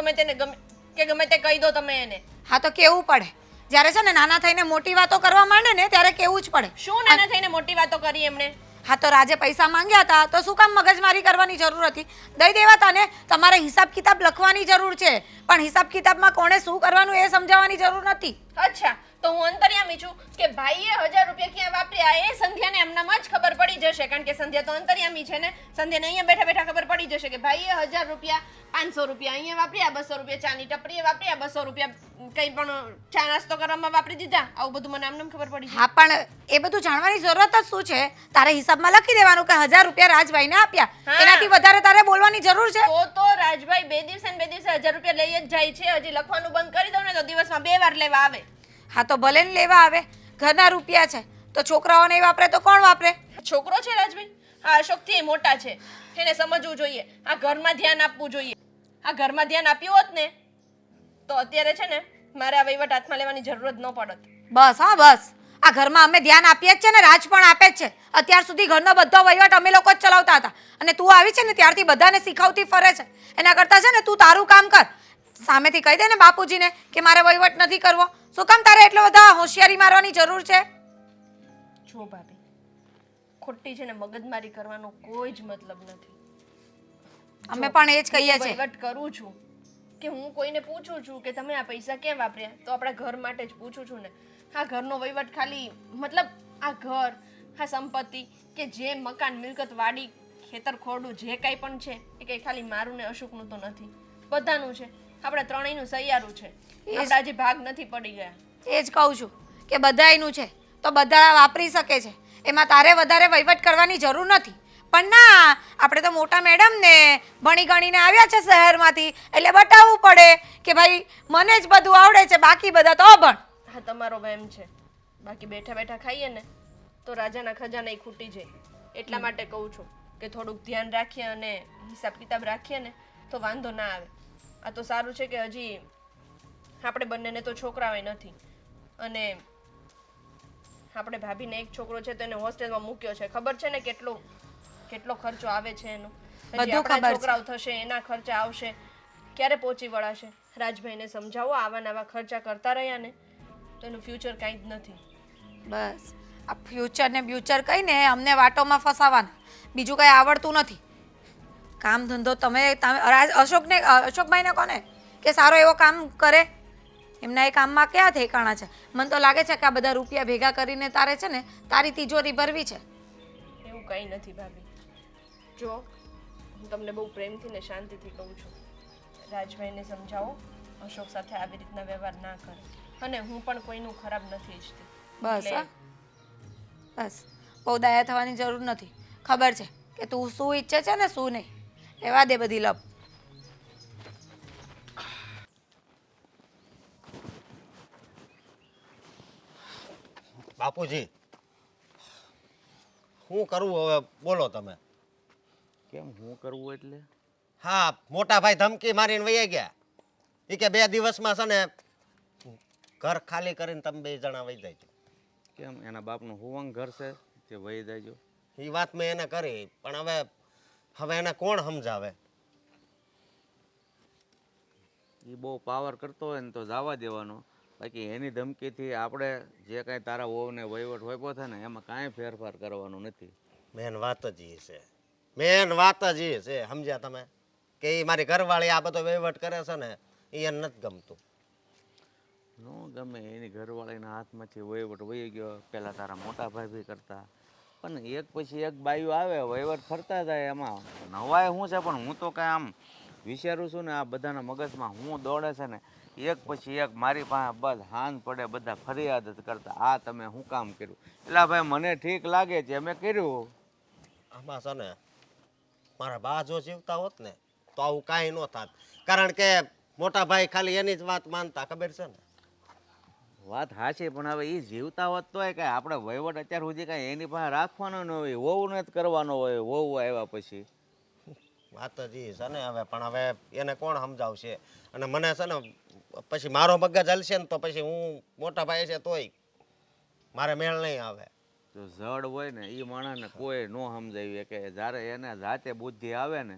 ગમે તે કહી દો તમે એને. હા તો કેવું પડે, જ્યારે છે ને નાના થઈને મોટી વાતો કરવા માંડે ને ત્યારે કેવું જ પડે. શું નાના થઈને મોટી વાતો કરી એમણે? હા તો રાજે પૈસા માંગ્યા હતા તો શું કામ મગજમારી કરવાની જરૂર હતી? દઈ દેવાતા ને. તમારે હિસાબ કિતાબ લખવાની જરૂર છે, પણ હિસાબ કિતાબમાં કોણે શું કરવાનું એ સમજાવવાની જરૂર નથી. અચ્છા, તો હું અંતર્યામી છું કે ભાઈએ 1000 રૂપિયા ક્યાં વાપર્યા એ સંધ્યાને એમનામાં જ ખબર પડી જશે, કારણ કે સંધ્યા તો અંતર્યામી છે ને. સંધ્યાને અહીંયા બેઠા બેઠા ખબર પડી જશે કે ભાઈએ 1000 રૂપિયા 500 રૂપિયા અહીંયા વાપર્યા, 200 રૂપિયા ચાની ટપરીએ વાપર્યા, 200 રૂપિયા કંઈ પણ ચા નાસ્તો કરવામાં વાપરી દીધા. આવું બધું મને આમને ખબર પડી જાય. હા પણ એ બધું જાણવાની જરૂરત જ શું છે? તારે હિસાબમાં લખી દેવાનું કે 1000 રૂપિયા રાજભાઈને આપ્યા, હા. એનાથી વધારે તારે બોલવાની જરૂર છે? તો રાજભાઈ બે દિવસે ને બે દિવસે 1000 રૂપિયા લઈ જ જાય છે. હજી લખવાનું બંધ કરી દઉં ને તો દિવસમાં 2 વાર લેવા આવે. હા તો ભલે ને લેવા આવે, ઘરના રૂપિયા છે તો છોકરાઓને વાપરે તો કોણ વાપરે? છોકરો છે રાજભાઈ, આ અશોકથી એ મોટા છે, એને સમજવું જોઈએ. આ ઘરમાં ધ્યાન આપવું જોઈએ. આ ઘરમાં ધ્યાન આપ્યું હોત ને તો અત્યારે છે ને મારે આ વહીવટ હાથમાં લેવાની જરૂરત ન પડત. બસ હા બસ, આ ઘરમાં અમે ધ્યાન આપીએ જ છે ને, રાજ પણ આપે જ છે. અત્યાર સુધી ઘરનો બધો વહીવટ અમે લોકો જ ચલાવતા હતા, અને તું આવી છે ને ત્યારથી બધાને શીખવતી ફરે છે. એના કરતાં છે ને તું તારું કામ કર. સામેથી કહી દે ને બાપુજીને કે મારે વહીવટ નથી કરવો. શું કામ તારે એટલો બધા હોશિયારી મારવાની જરૂર છે? જો ભાભી, ખોટી છે ને મગજમારી કરવાનો કોઈ જ મતલબ નથી. અમે પણ એ જ કહીએ છીએ. વહીવટ કરું છું કે હું કોઈને પૂછું છું કે તમે આ પૈસા ક્યાં વાપર્યા, તો આપણા ઘર માટે જ પૂછું છું ને. આ ઘરનો વહીવટ ખાલી મતલબ આ ઘર, આ સંપત્તિ કે જે મકાન મિલકત વાડી ખેતર ખોરડું જે કાંઈ પણ છે એ કંઈ ખાલી મારું ને અશોકનું તો નથી, બધાનું છે. આપણા ત્રણેયનું સૈયારું છે. આપણા હજી ભાગ નથી પડી ગયા. એ જ કહું છું કે બધાયનું છે તો બધા વાપરી શકે છે, એમાં તારે વધારે વહીવટ કરવાની જરૂર નથી. પણ ના, આપણે તો મોટા મેડમ ને ભણી ગણીને આવ્યા છે શહેરમાંથી, એટલે બતાવવું પડે કે ભાઈ મને જ બધું આવડે છે, બાકી બધા તો અભણ. હા, તમારો વહેમ છે. બાકી બેઠા બેઠા ખાઈએ ને તો રાજાના ખજાના ખૂટી જાય. એટલા માટે કહું છું કે થોડુંક ધ્યાન રાખીએ અને હિસાબ કિતાબ રાખીએ ને તો વાંધો ના આવે. આ તો સારું છે કે હજી આપણે બંનેને તો છોકરાઓય નથી, અને આપણે ભાભીને એક છોકરો છે તો એને હોસ્ટેલમાં મૂક્યો છે. ખબર છે ને કેટલો ખર્ચો આવે છે એનો. હજી બધું આપણા ખબર છે. છોકરાઓ થશે, એના ખર્ચા આવશે. ક્યારે પહોંચી વળાશે? રાજભાઈને સમજાવો, આવા નવા ખર્ચા કરતા રહ્યા ને તો એનું ફ્યુચર કાંઈ જ નથી. બસ આ ફ્યુચર ને બ્યુચર કહીને અમને વાટોમાં ફસાવાના, બીજું કંઈ આવડતું નથી. કામ ધંધો અશોકભાઈને કોને કે સારો એવો કામ કરે, એમના એ કામમાં ક્યાં ઠેકાણા છે? મને તો લાગે છે કે આ બધા રૂપિયા ભેગા કરીને તારે છે ને તારી તિજોરી ભરવી છે. એવું કંઈ નથી ભાભી. જો હું તમને બહુ પ્રેમથી ને શાંતિથી કહું છું, રાજભાઈને સમજાવો અશોક સાથે આવી રીતના વ્યવહાર ના કરે, અને હું પણ કોઈનું ખરાબ નથી ઈચ્છતી. બસ એટલે હા બસ બહુ દયા થવાની જરૂર નથી. ખબર છે કે તું શું ઈચ્છે છે ને શું નહીં. રહેવા દે બધી લપ. બાપુજી શું કરવું હવે બોલો તમે? કેમ હું કરવું એટલે? હા, મોટા ભાઈ ધમકી મારીને વહી ગયા. એ કે 2 દિવસમાં છે ને ઘર ખાલી કરીને તમે 2 જણા વહી જાય. કેમ એના બાપનું હુવંગ ઘર છે તે વહી જાયજો? એ વાત મેં એને કરી, પણ હવે એને કોણ સમજાવે? એ બહુ પાવર કરતો હોય ને તો જવા દેવાનો, બાકી એની ધમકીથી આપણે જે કાંઈ તારા વહુને વહીવટ હોય છે ને એમાં કાંઈ ફેરફાર કરવાનો નથી. મેન વાત જ એ છે, મેન વાત જ એ છે, સમજ્યા તમે? કે એ મારી ઘરવાળી આ બધો વહીવટ કરે છે ને એ એને નથી ગમતું. ન ગમે એની ઘરવાળીના હાથમાંથી વહીવટ વહી ગયો. પહેલાં તારા મોટા ભાઈ બી કરતા, પણ એક પછી એક બાયું આવે વહીવટ ફરતા જાય. એમાં નવાય શું છે? પણ હું તો કાંઈ આમ વિચારું છું ને આ બધાના મગજમાં હું દોડે છે ને એક પછી એક મારી પાસે બસ હાન પડે બધા ફરિયાદ જ કરતા, આ તમે શું કામ કર્યું? એટલે ભાઈ મને ઠીક લાગે છે અમે કર્યું. આમાં છે ને મારા બા જો જીવતા હોત ને તો આવું કાંઈ ન થાત, કારણ કે મોટા ભાઈ ખાલી એની જ વાત માનતા, ખબર છે ને? વાત હાચી, પણ હવે એ જીવતા હોત તોય કાંઈ આપણે વહીવટ અત્યાર સુધી કાંઈ એની પાસે રાખવાનો ન હોય, વહુને જ કરવાનો હોય. વહુ આવ્યા પછી વાત જ એ છે ને હવે, પણ હવે એને કોણ સમજાવશે? અને મને છે ને પછી મારો મગજ હલશે ને તો પછી હું મોટા ભાઈ છે તોય મારે મેળ નહીં આવે. જો જડ હોય ને એ માણસને કોઈ ન સમજાવીએ કે જ્યારે એને જાતે બુદ્ધિ આવે ને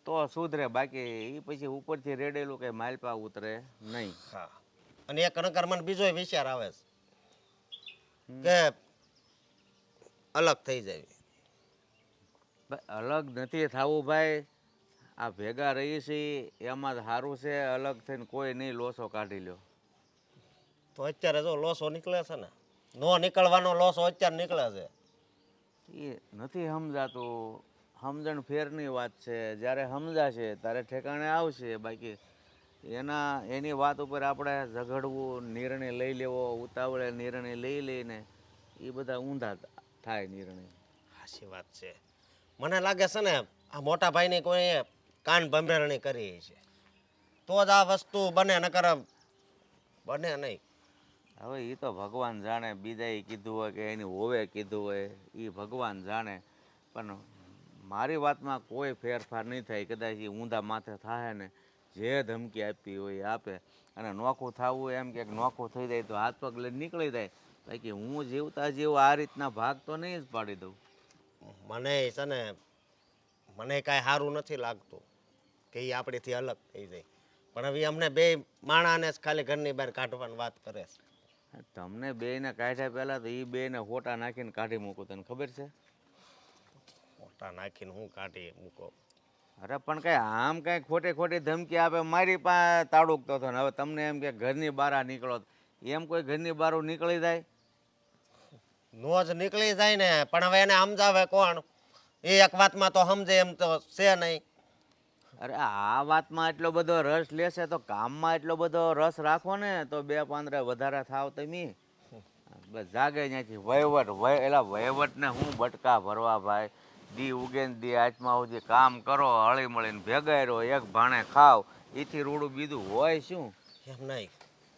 તો સુધરે, બાકી એ પછી ઉપરથી રેડેલું કંઈ માલપા ઉતરે નહીં. હા, અને એક નકર મને બીજો વિચાર આવે છે કે અલગ થઈ જાય. અલગ નથી થવું ભાઈ, આ ભેગા રહી છે એમાં જ સારું છે. અલગ થઈને કોઈ નહીં લોસો કાઢી લ્યો. તો અત્યારે જો લોસો નીકળે છે ને, નો નીકળવાનો લોસો અત્યારે નીકળે છે. એ નથી સમજાતું. સમજણ ફેરની વાત છે, જ્યારે સમજાશે ત્યારે ઠેકાણે આવશે. બાકી એની વાત ઉપર આપણે ઝઘડવું, નિર્ણય લઈ લેવો, ઉતાવળે નિર્ણય લઈ લઈને એ બધા ઊંધા થાય નિર્ણય. સાચી વાત છે. મને લાગે છે ને આ મોટા ભાઈની કોઈ કાન ભંભેરણી કરી છે તો જ આ વસ્તુ બને, નકર બને નહીં. હવે એ તો ભગવાન જાણે, બીજાએ કીધું હોય કે એની હોવે કીધું હોય એ ભગવાન જાણે, પણ મારી વાતમાં કોઈ ફેરફાર નહીં થાય. કદાચ એ ઊંધા માથે થાય ને જે ધમકી આપી હોય એ આપે, અને નોખું થવું એમ કે નોખું થઈ જાય તો હાથ પગ લઈને નીકળી જાય. બાકી હું જીવતા જીવ આ રીતના ભાગ તો નહીં જ પાડી દઉં. મને છે ને મને કાંઈ સારું નથી લાગતું કે એ આપણીથી અલગ થઈ જાય, પણ હવે અમને બે માણાને જ ખાલી ઘરની બહાર કાઢવાની વાત કરે છે. તમને બેયને કાઢ્યા પહેલાં તો એ બેયને હોટા નાખીને કાઢી મૂકું, તને ખબર છે? મોટા નાખીને હું કાઢી મૂકો? અરે પણ કઈ આમ કઈ ખોટી ખોટી ધમકી આપે. મારી પાસે તાડુકતો હતો ને હવે તમને એમ કે ઘરની બહાર નીકળો, એમ કોઈ ઘરની બહાર નીકળી જાય? નો જ નીકળી જાય ને, પણ હવે એને સમજાવે કોણ? એ એક વાતમાં તો સમજે એમ તો છે નહીં. અરે આ વાતમાં એટલો બધો રસ લેશે તો કામમાં એટલો બધો રસ રાખો ને તો 2-15 વધારે થાવ તમે. બસ જાગે ત્યાંથી વહીવટ એલા વહીવટને હું બટકા ભરવા ભાઈ. દી ઉગે ને દી આચમાં સુધી કામ કરો, હળી મળીને ભેગા રહો, એક ભાણે ખાવ, એથી રૂડું બીજું હોય શું? એમ નહીં,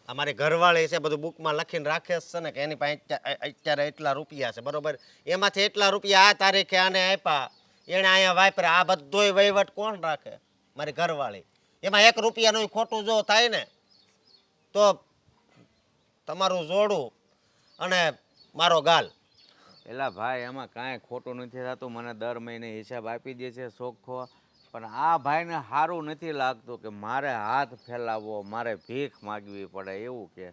અમારી ઘરવાળી છે બધું બુકમાં લખીને રાખે છે ને કે એની પાસે અત્યારે એટલા રૂપિયા છે, બરોબર? એમાંથી એટલા રૂપિયા આ તારીખે આને આપ્યા, એણે અહીંયા વાપર્યા. આ બધોય વહીવટ કોણ રાખે? મારી ઘરવાળી. એમાં 1 રૂપિયાનું ખોટું જો થાય ને તો તમારું જોડું અને મારો ગાલ. એલા ભાઈ એમાં કાંઈ ખોટું નથી થતું. મને દર મહિને હિસાબ આપી દે છે ચોખ્ખો, પણ આ ભાઈને સારું નથી લાગતું કે મારે હાથ ફેલાવવો, મારે ભીખ માગવી પડે એવું કે.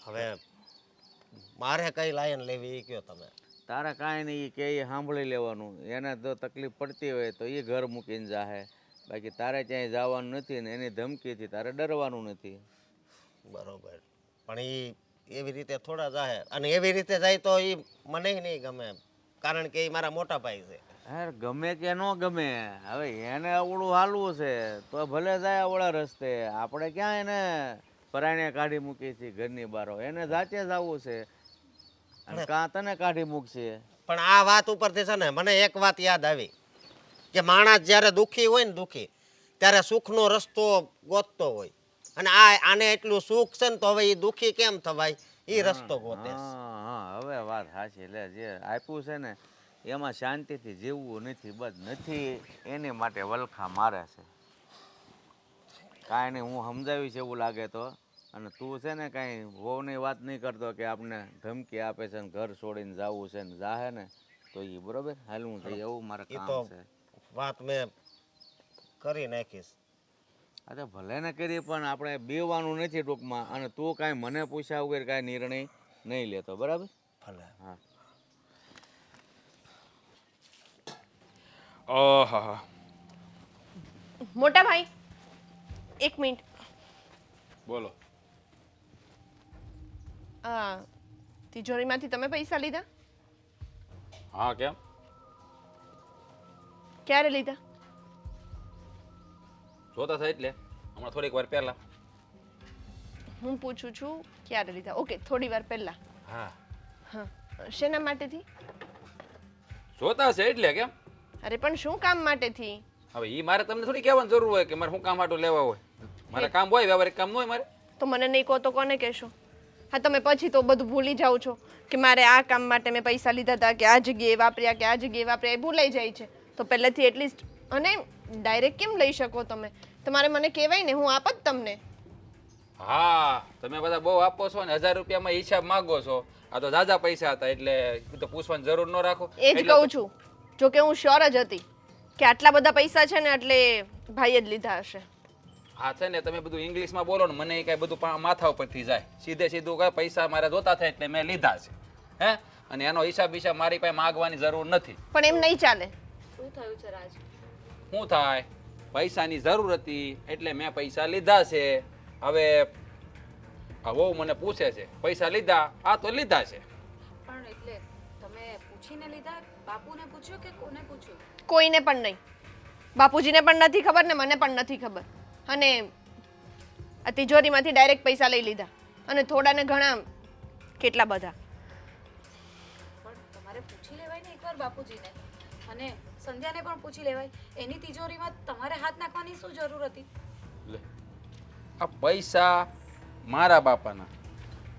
હવે મારે કઈ લાયન લેવી એ કયો તમે. તારે કાંઈ નહીં, એ કે એ સાંભળી લેવાનું. એને જો તકલીફ પડતી હોય તો એ ઘર મૂકીને જાહે, બાકી તારે ક્યાંય જવાનું નથી ને એની ધમકીથી તારે ડરવાનું નથી. બરોબર, પણ એ એવી રીતે થોડા જાય, અને એવી રીતે જાય તો એ મને નહીં ગમે, કારણ કે એ મારા મોટા ભાઈ છે. યાર ગમે કે ન ગમે, હવે એને અવળું હાલવું છે તો ભલે જાય અવળા રસ્તે. આપણે ક્યાં એને પરાણે કાઢી મૂકી છે ઘરની બહાર, એને જાતે જ આવવું છે અને કાં તને કાઢી મૂકશે. પણ આ વાત ઉપરથી છે ને મને એક વાત યાદ આવી કે માણસ જ્યારે દુઃખી હોય ને દુઃખી, ત્યારે સુખનો રસ્તો ગોતતો હોય, અને આને એટલું સુખ છે ને તો હવે એ દુઃખી કેમ થવાય, એ રસ્તો ગોતે. હા હા, હવે વાત સાચી. લે જે આપ્યું છે ને એમાં શાંતિથી જીવવું નથી, બસ નથી એની માટે વલખા મારે છે. કાંઈ નહીં, હું સમજાવીશ એવું લાગે તો. અને તું છે ને કાંઈ વહુની વાત નહીં કરતો કે આપણે ધમકી આપે છે ને ઘર છોડીને જવું છે ને જાહે ને તો એ બરોબર હાલવું જોઈએ એવું મારે એ તો કામ છે. વાત મેં કરી નાખીશ. અરે ભલે ને કરી, પણ આપણે બેવાનું નથી ટૂંકમાં. અને તું કાંઈ મને પૂછ્યા વગર કાંઈ નિર્ણય નહીં લેતો, બરાબર? ભલે. હા. ઓહા, મોટા ભાઈ એક મિનિટ. બોલો. આ તિજોરીમાંથી તમે પૈસા લીધા? હા, કેમ? ક્યારે લીધા? જોતા થાય એટલે હમણાં થોડીક વાર પહેલા. હું પૂછું છું ક્યારે લીધા. ઓકે, થોડી વાર પહેલા. હા, હા, શેના માટેથી? જોતા છે એટલે કેમ? અરે પણ શું કામ માટેથી? હવે એ મારે તમને થોડી કહેવાની જરૂર હોય કે મારે શું કામ આટલું લેવા હોય. મારે કામ હોય, વ્યવહારિક કામ ન હોય મારે. તો મને નહીં કહો તો કોને કહેશો? હા, તમે પછી તો બધું ભૂલી જાઓ છો કે મારે આ કામ માટે મેં પૈસા લીધા હતા, કે આ જગ્યાએ વાપર્યા, કે આ જગ્યાએ વાપર્યા, એ ભૂલાઈ જાય છે. તો પહેલેથી એટલીસ્ટ, અને ડાયરેક્ટ કેમ લઈ શકો તમે? તમારે મને કહેવાય ને, હું આપ જ તમને. હા, તમે બધા બહુ આપો છો ને 1000 રૂપિયામાં હિસાબ માંગો છો. આ તો ઝાઝા પૈસા હતા એટલે તો પૂછવાની જરૂર ન રાખો. એ જ કહું છું. જો કે હું શ્યોર જ હતી કે આટલા બધા પૈસા છે ને એટલે ભાઈએ જ લીધા હશે. હા છે ને, તમે બધું ઇંગ્લિશમાં બોલો ને મને કઈ બધું માથા ઉપરથી જાય. સીધે સીધું કઈ પૈસા મારે જોતા થાય એટલે મેં લીધા છે. હે, અને એનો હિસાબ મારી પાસે માંગવાની જરૂર નથી. પણ એમ નહીં ચાલે. શું થયું છે રાજ? શું થાય? પૈસાની જરૂર હતી એટલે મેં પૈસા લીધા છે. હવે વહુ મને પૂછે છે પૈસા લીધા? આ તો લીધા છે. પણ એટલે તમે પૂછીને લીધા? બાપુને પૂછ્યું કે કોને પૂછ્યું? કોઈને પણ નહીં. બાપુજીને પણ નથી ખબર ને મને પણ નથી ખબર. અને આ તિજોરીમાંથી ડાયરેક્ટ પૈસા લઈ લીધા, અને થોડા ને ઘણા કેટલા બધા. પણ તમારે પૂછી લેવાય ને એકવાર બાપુજીને, અને સંધ્યાને પણ પૂછી લેવાય. એની તિજોરીમાં તમારે હાથ નાખવાની શું જરૂર હતી? લે, આ પૈસા મારા બાપાના,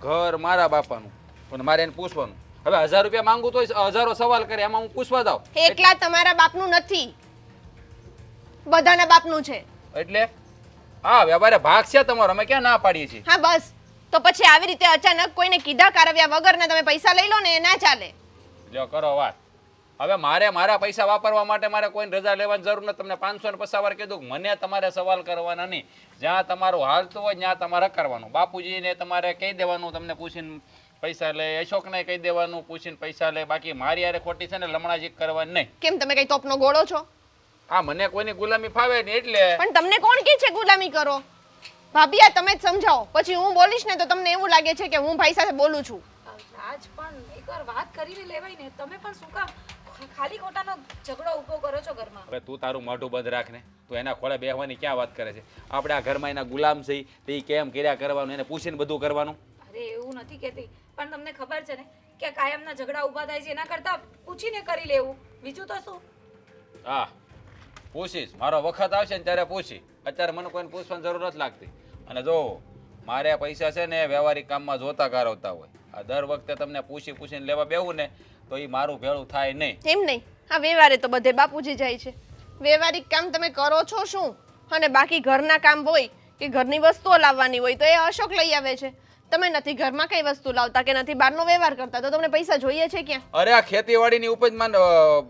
ઘર મારા બાપાનું, પણ મારે એને પૂછવાનું. હવે 1000 રૂપિયા માંગુ તો હજારો સવાલ કરે, એમાં હું પૂછવા જાઉં એકલા તમારા બાપનું નથી, બધાના બાપનું છે. એટલે હા, વ્યવહારે ભાગ છે તમારો, અમે ક્યાં ના પાડીએ છીએ? હા બસ, તો પછી આવી રીતે અચાનક કોઈને કીધા કારવ્યા વગરના તમે પૈસા લઈ લો ને, એ ના ચાલે. જો કરો વાત. હવે મારે મારા પૈસા વાપરવા માટે મારે કોઈને રજા લેવાની જરૂર નથી. તમને 550 વાર કીધું, મને તમારે સવાલ કરવાના નહીં. જ્યાં તમારું હાલતું હોય ત્યાં તમારે કરવાનું. બાપુજીને તમારે કહી દેવાનું તમને પૂછીને પૈસા લે, અશોકને કહી દેવાનું પૂછીને પૈસા લે. બાકી મારી યારે ખોટી છે ને લમણાજી કરવાની નહીં. કેમ, તમે કઈ તોપનો ગોળો છો? હા, મને કોઈની ગુલામી ફાવે નહીં એટલે. પણ તમને કોણ કહે છે ગુલામી કરો? ભાભી આ તમે જ સમજાવો, પછી હું બોલીશ ને તો તમને એવું લાગે છે કે હું ભાઈ સાથે બોલું છું. રાજ, પણ એકવાર વાત કરીને લેવાય ને. તમે પણ શું કામ ખાલી ખોટાનો ઝઘડો ઊભો કરો છો ઘરમાં? હવે તું તારું મોઢું બંધ રાખ ને. તું એના ખોળે બેહવાની ક્યાં વાત કરે છે? આપણે આ ઘરમાં એના ગુલામ છે, તો એ કેમ કર્યા કરવાનું, એને પૂછીને બધું કરવાનું. અરે એવું નથી કહેતી, પણ તમને ખબર છે ને કે કાયમના ઝઘડા ઊભા થાય છે, એના કરતાં પૂછીને કરી લેવું. બીજું તો શું? હા, પૂછીશ, મારો વખત આવશે ને ત્યારે પૂછી. અત્યારે મને કોઈને પૂછવાની જરૂર નથી લાગતી. અને જો મારે પૈસા છે ને વ્યવહારિક કામમાં જોતા કારવતા હોય, આ દર વખતે તમને પૂછીને લેવા બેવું ને તો એ મારું ભેળું થાય નહીં. એમ નહીં, હા વ્યવહારે તો બધે બાપુજી જાય છે. વ્યવહારિક કામ તમે કરો છો શું? અને બાકી ઘરના કામ હોય કે ઘરની વસ્તુઓ લાવવાની હોય તો એ અશોક લઈ આવે છે. તમે નથી ઘરમાં કઈ વસ્તુ લાવતા કે નથી બહારનો વ્યવહાર કરતા તો તમને પૈસા જોઈએ છે ક્યાં? અરે આ ખેતીવાડીની ઉપજમાં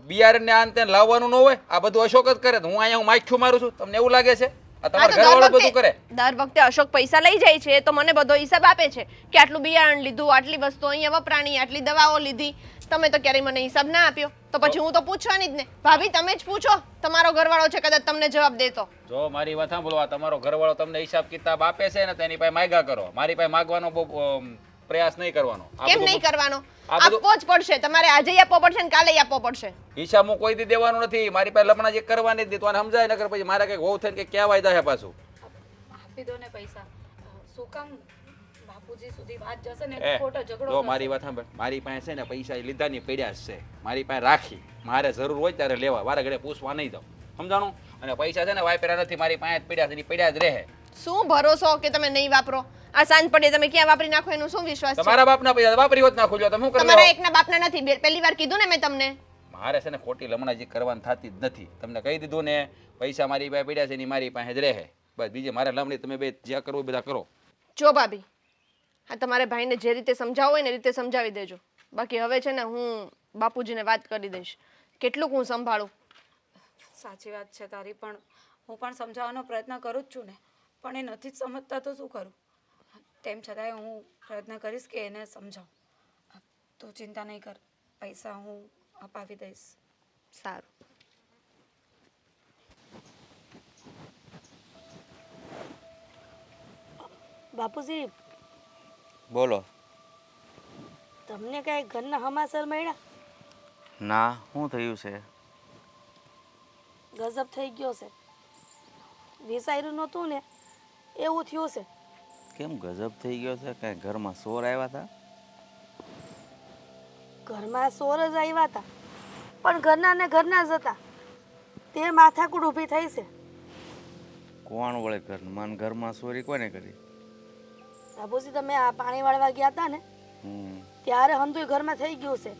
બિયારણ ને આન તેન લાવવાનું ન હોય, આ બધું અશોક જ કરે. તો હું અહીંયા માખ્યું મારું છું, તમને એવું લાગે છે? આ હા, તમારા તો ઘરવાળો બધું કરે. દર વખતે અશોક પૈસા લઈ જાય છે તો મને બધો હિસાબ આપે છે કે આટલું બિયારણ લીધું, આટલી વસ્તુ અહીંયા વપરાણી, આટલી દવાઓ લીધી. તમે તો ક્યારેય મને હિસાબ ના આપ્યો તો પછી હું તો પૂછવાની જ ને. ભાભી તમે જ પૂછો, તમારો ઘરવાળો છે, કદાચ તમને જવાબ દેતો. જો મારી વાત સાંભળો, આ તમારો ઘરવાળો તમને હિસાબ કિતાબ આપે છે ને તો એની પાસે માગ્યા કરો. મારી પાસે માગવાનો બહુ પ્રયાસ નહીં કરવાનો. આ કેમ બધું નહીં કરવાનો? આ બધું- આપવો જ પડશે. તમારે આજે આપવો પડશે ને કાલે આપવો પડશે. હિસાબ હું કોઈ દી દેવાનું નથી. મારી પાસે લમણા જે કરવાની જ નહીં. તો આને સમજાય નકર પછી મારા કંઈક વહુ થઈને કંઈક કહેવાય જાય પાછું. આપી દો ને પૈસા. શું કામ બાપુજી સુધી વાત જશે ને એ, ખોટો ઝઘડો જો મારી વાત સાંભળ, મારી પાસે છે ને પૈસા એ લીધા ની પડ્યા જ છે. મારી પાસે રાખી, મારે જરૂર હોય ત્યારે લેવા, વારે ઘડે પૂછવા નહીં જાઉં, સમજાણું? અને પૈસા છે ને વાપર્યા નથી, મારી પાસે જ પડ્યા છે, ઈ પડ્યા જ રહે. શું ભરોસો કે તમે નહીં વાપરો? આ સાંજ પડે તમે ક્યાં વાપરી નાખો એનું શું વિશ્વાસ છે? તમારા બાપના પૈસા વાપરી હોત નાખો, તમે શું કરી તમારા લેવા? એકના બાપના નથી. પહેલી વાર કીધું ને મેં તમને. મારે છે ને ખોટી લમણાજી કરવાની થતી જ નથી. તમને કહી દીધું ને, પૈસા મારી પાસે પડ્યા છે ને ઈ મારી પાસે જ રહે. બસ બીજે મારે લમણી તમે બે જે કરવું એ બધા કરો. જો ભાભી, હા તમારે ભાઈને જે રીતે સમજાવવું હોય ને એ રીતે સમજાવી દેજો. બાકી હવે છે ને હું બાપુજીને વાત કરી દઈશ. કેટલુંક હું સંભાળું. સાચી વાત છે તારી, પણ હું પણ સમજાવવાનો પ્રયત્ન કરું જ છું ને, પણ એ નથી જ સમજતા તો શું કરું? તેમ છતાંય હું પ્રયત્ન કરીશ કે એને સમજાવું. તું ચિંતા નહીં કર, પૈસા હું અપાવી દઈશ. સારું. બાપુજી, બોલો. તમને કઈ ઘરના હમાસર મળ્યા? ના, શું થયું છે? ગજબ થઈ ગયો છે. વિસાર્યું નહોતું ને એવું થયું છે. કેમ ગજબ થઈ ગયો છે? કાંઈ ઘરમાં ચોર આવ્યા હતા? ઘરમાં સોર જ આવ્યા હતા, પણ ઘરના ને ઘરના જ હતા. તે માથાકૂટ ઊભી થઈ છે. કોણ વળે ઘરમાં ચોરી કોને કરી? બાપુજી, તમે આ પાણી વાળવા ગયા હતા ને હમ ત્યારે હંધુય ઘરમાં થઈ ગયું છે.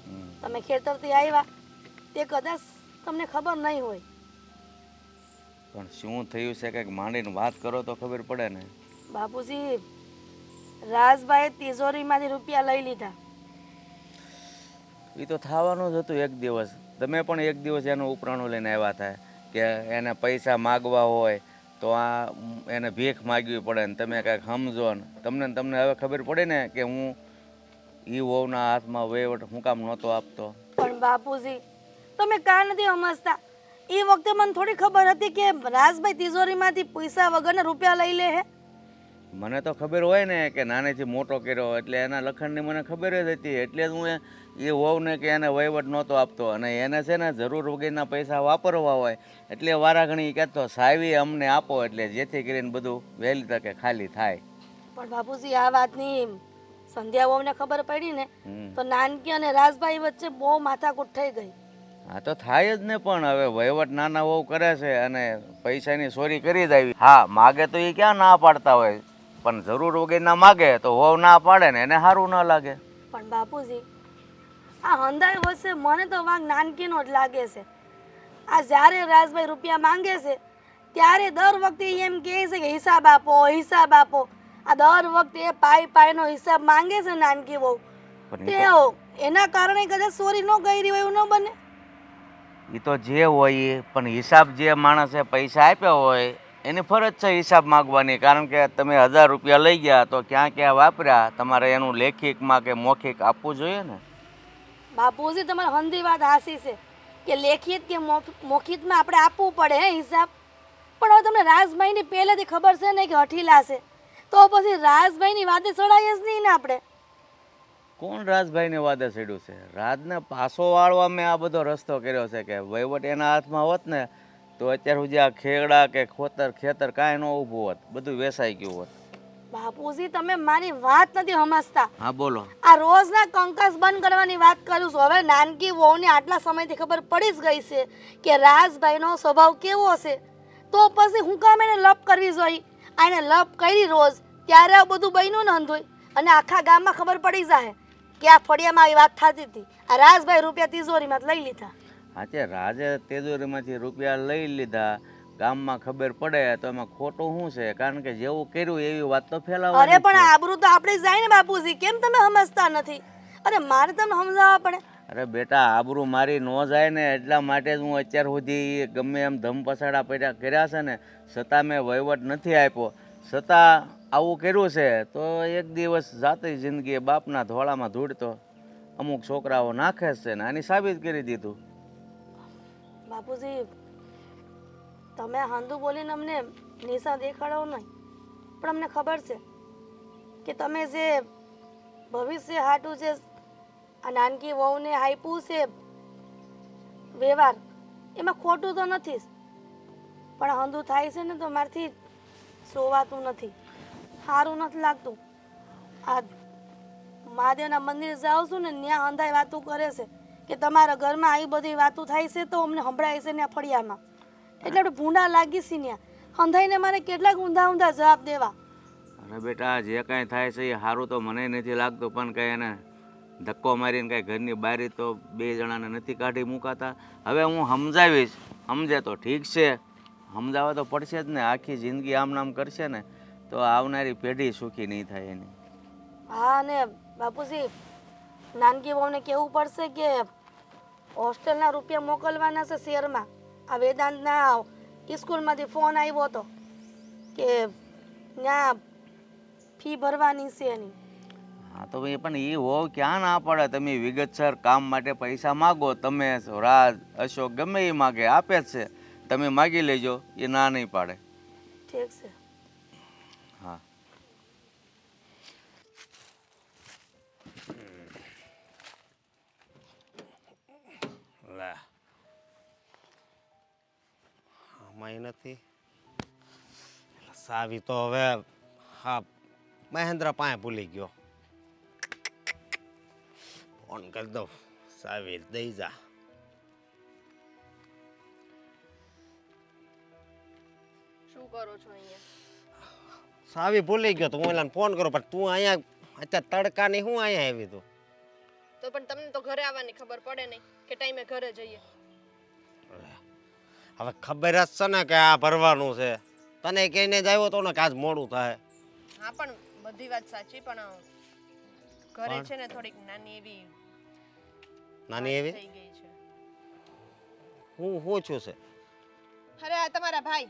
હમ. તમે ખેતરથી આવ્યા તે કદાચ તમને ખબર નહીં હોય. પણ શું થયું છે કંઈક માંડીને વાત કરો તો ખબર પડે ને. બાપુજી, રાજભાઈએ તિજોરીમાંથી રૂપિયા લઈ લીધા. એ તો થવાનું જ હતું એક દિવસ. તમે પણ એક દિવસ એનું ઉપરાણું લઈને આવ્યા હતા કે એને પૈસા માગવા હોય તો આ એને ભીખ માગવી પડે ને તમે કાંઈક સમજો ને તમને હવે ખબર પડે ને કે હું એ વહુના હાથમાં વહીવટ હું કામ નહોતો આપતો. પણ બાપુજી, તમે કાં નથી સમજતા? એ વખતે મને થોડી ખબર હતી કે રાજભાઈ તિજોરીમાંથી પૈસા વગરના રૂપિયા લઈ લે હે. મને તો ખબર હોય ને કે નાનેથી મોટો કર્યો એટલે એના લખણની મને ખબર જ હતી. એટલે જ હું એ વહુને કે એને વહીવટ નહોતો આપતો. અને એને છે ને જરૂર વગરના પૈસા વાપરવા હોય એટલે વારા ઘણી કહેતો સાવી અમને આપો એટલે જેથી કરીને બધું વહેલી તકે ખાલી થાય. પણ બાપુજી, આ વાતની સંધ્યા વહુને ખબર પડી ને હમ. તો નાનકી અને રાજભાઈ વચ્ચે બહુ માથાકૂટ થઈ ગઈ. હા તો થાય જ ને, પણ હવે વહીવટ નાના વહુ કરે છે અને પૈસાની ચોરી કરી જ આવી. હા માગે તો એ ક્યાં ના પાડતા હોય, પણ જરૂર વગરના માગે તો વહુ ના પાડે ને એને સારું ના લાગે. પણ બાપુજી, આ હંધાઈ વચ્ચે મને તો વાંક નાનકીનો જ લાગે છે. આ જ્યારે રાજભાઈ રૂપિયા માંગે છે ત્યારે દર વખતે ઈ એમ કહે છે કે હિસાબ આપો, હિસાબ આપો. આ દર વખતે પાઈનો હિસાબ માંગે છે નાનકી વહુ. પણ તે એના કારણે કદાચ ચોરી ન કરી હોય એવું ન બને? એ તો જે હોય એ, પણ હિસાબ જે માણસે પૈસા આપ્યા હોય એની ફરજ છે હિસાબ માગવાની. કારણ કે તમે 1000 રૂપિયા લઈ ગયા તો ક્યાં ક્યાં વાપર્યા તમારે એનું લેખિતમાં કે મૌખિક આપવું જોઈએ ને. બાપુજી, તમારી હંધી વાત હાસી છે કે લેખિત કે મૌખિકમાં આપણે આપવું પડે હે હિસાબ. પણ હવે તમને રાજભાઈની પહેલેથી ખબર છે ને કે હઠીલા છે, તો પછી રાજભાઈની વાતે ચડાઈએ જ નહીં ને આપણે. કોણ રાજભાઈને વાદે ચડ્યું છે? રાજને પાછો વાળવા મેં આ બધો રસ્તો કર્યો છે કે વહીવટ એના હાથમાં હોત ને તો અત્યાર સુધી આ ખેડા કે ખેતર કાંઈ ન ઊભું હોત, બધું વેસાઈ ગયું હોત. બાપુજી, તમે મારી વાત નથી સમજતા. હા બોલો. આ રોજના કંકાસ બંધ કરવાની વાત કરું છું. હવે નાનકી વહુને આટલા સમયથી ખબર પડી જ ગઈ છે કે રાજભાઈનો સ્વભાવ કેવો છે, તો પછી હું કામ એને લપ કરવી જોઈએ? આ એને લપ કરી રોજ ત્યારે આ બધું બન્યું ને અંધોય, અને આખા ગામમાં ખબર પડી જાય કે આ ફળિયામાં આવી વાત થતી હતી. આ રાજભાઈ રૂપિયા તિજોરીમાં લઈ લીધા. હા તે રાજે તેજોરીમાંથી રૂપિયા લઈ લીધા, ગામમાં ખબર પડે તો એમાં ખોટું શું છે? કારણ કે જેવું કર્યું એવી વાત તો અરે ફેલાવવાની પણ જ છે. આબરૂ તો આપણે જાય ને બાપુજી, કેમ તમે સમજતા નથી? અરે મારે તમને સમજાવવા પડે. અરે બેટા, આબરૂ મારી ન જાય ને એટલા માટે જ હું અત્યાર સુધી ગમે એમ ધમ પછાડા કર્યા છે ને, છતાં મેં વહીવટ નથી આપ્યો. છતાં આવું કર્યું છે તો એક દિવસ જાતી જિંદગી બાપના ધોળામાં ધૂળતો અમુક છોકરાઓ નાખે જ છે ને આની સાબિત કરી દીધું. બાપુજી, તમે હાંધું બોલીને અમને નિશા દેખાડો નહીં, પણ અમને ખબર છે કે તમે જે ભવિષ્ય હાટું જે આ નાનકી વહુને આપ્યું છે વ્યવહાર, એમાં ખોટું તો નથી જ. પણ હાંધું થાય છે ને તો મારથી સોવાતું નથી, સારું નથી લાગતું. આ મહાદેવના મંદિર જાઉં છું ને ત્યાં હંધાઈ વાતું કરે છે કે તમારા ઘરમાં આવી બધી વાતું થાય છે તો અમને સંભળાય છે ત્યાં ફળિયામાં. એટલે આપણે ભૂંડા લાગી છે ત્યાં હંધાઈને મારે કેટલાક ઊંધા ઊંધા જવાબ દેવા. અરે બેટા, જે કાંઈ થાય છે એ સારું તો મને નથી લાગતું, પણ કંઈ એને ધક્કો મારીને કાંઈ ઘરની બારી તો બે જણાને નથી કાઢી મુકાતા. હવે હું સમજાવીશ, સમજે તો ઠીક છે, સમજાવવા તો પડશે જ ને. આખી જિંદગી આમ નામ કરશે ને તો આવનારી પેઢી સુખી નહીં થાય એની. હા, અને બાપુજી નાનકી વહુને કહેવું પડશે કે હોસ્ટેલના રૂપિયા મોકલવાના છે શહેરમાં. આ વેદાંતના સ્કૂલમાંથી ફોન આવ્યો હતો કે ત્યાં ફી ભરવાની છે એની. હા તો ભાઈ, પણ એ હોવ ક્યાં ના પડે? તમે વિગતસર કામ માટે પૈસા માગો, તમે રાજ અશોક ગમે એ માગે, આપે જ છે. તમે માગી લેજો, એ ના નહીં પાડે. ઠીક છે. હા. લે આમાંય નથી. સાવી તો હવે હા મહેન્દ્ર પાસે ભૂલી ગયો. ફોન કરી દઉં, સાવી દઈ જા. શું કરો છો અહીંયા? સાવી ભૂલી ગયો તો હું એલાને ફોન કરું, પણ તું અહીંયા અત્યારે તડકાની શું અહીંયા આવી તું? તો પણ તમને તો ઘરે આવવાની ખબર પડે નહીં કે ટાઈમે ઘરે જઈએ. હવે ખબર જ છે ને કે આ ભરવાનું છે. તને કહીને જ આવ્યો તો ને કે આજ મોડું થાય. હા પણ બધી વાત સાચી, પણ ઘરે છે ને થોડીક નાની એવી નાની એવી થઈ ગઈ છે. હું છું છે? અરે આ તમારા ભાઈ,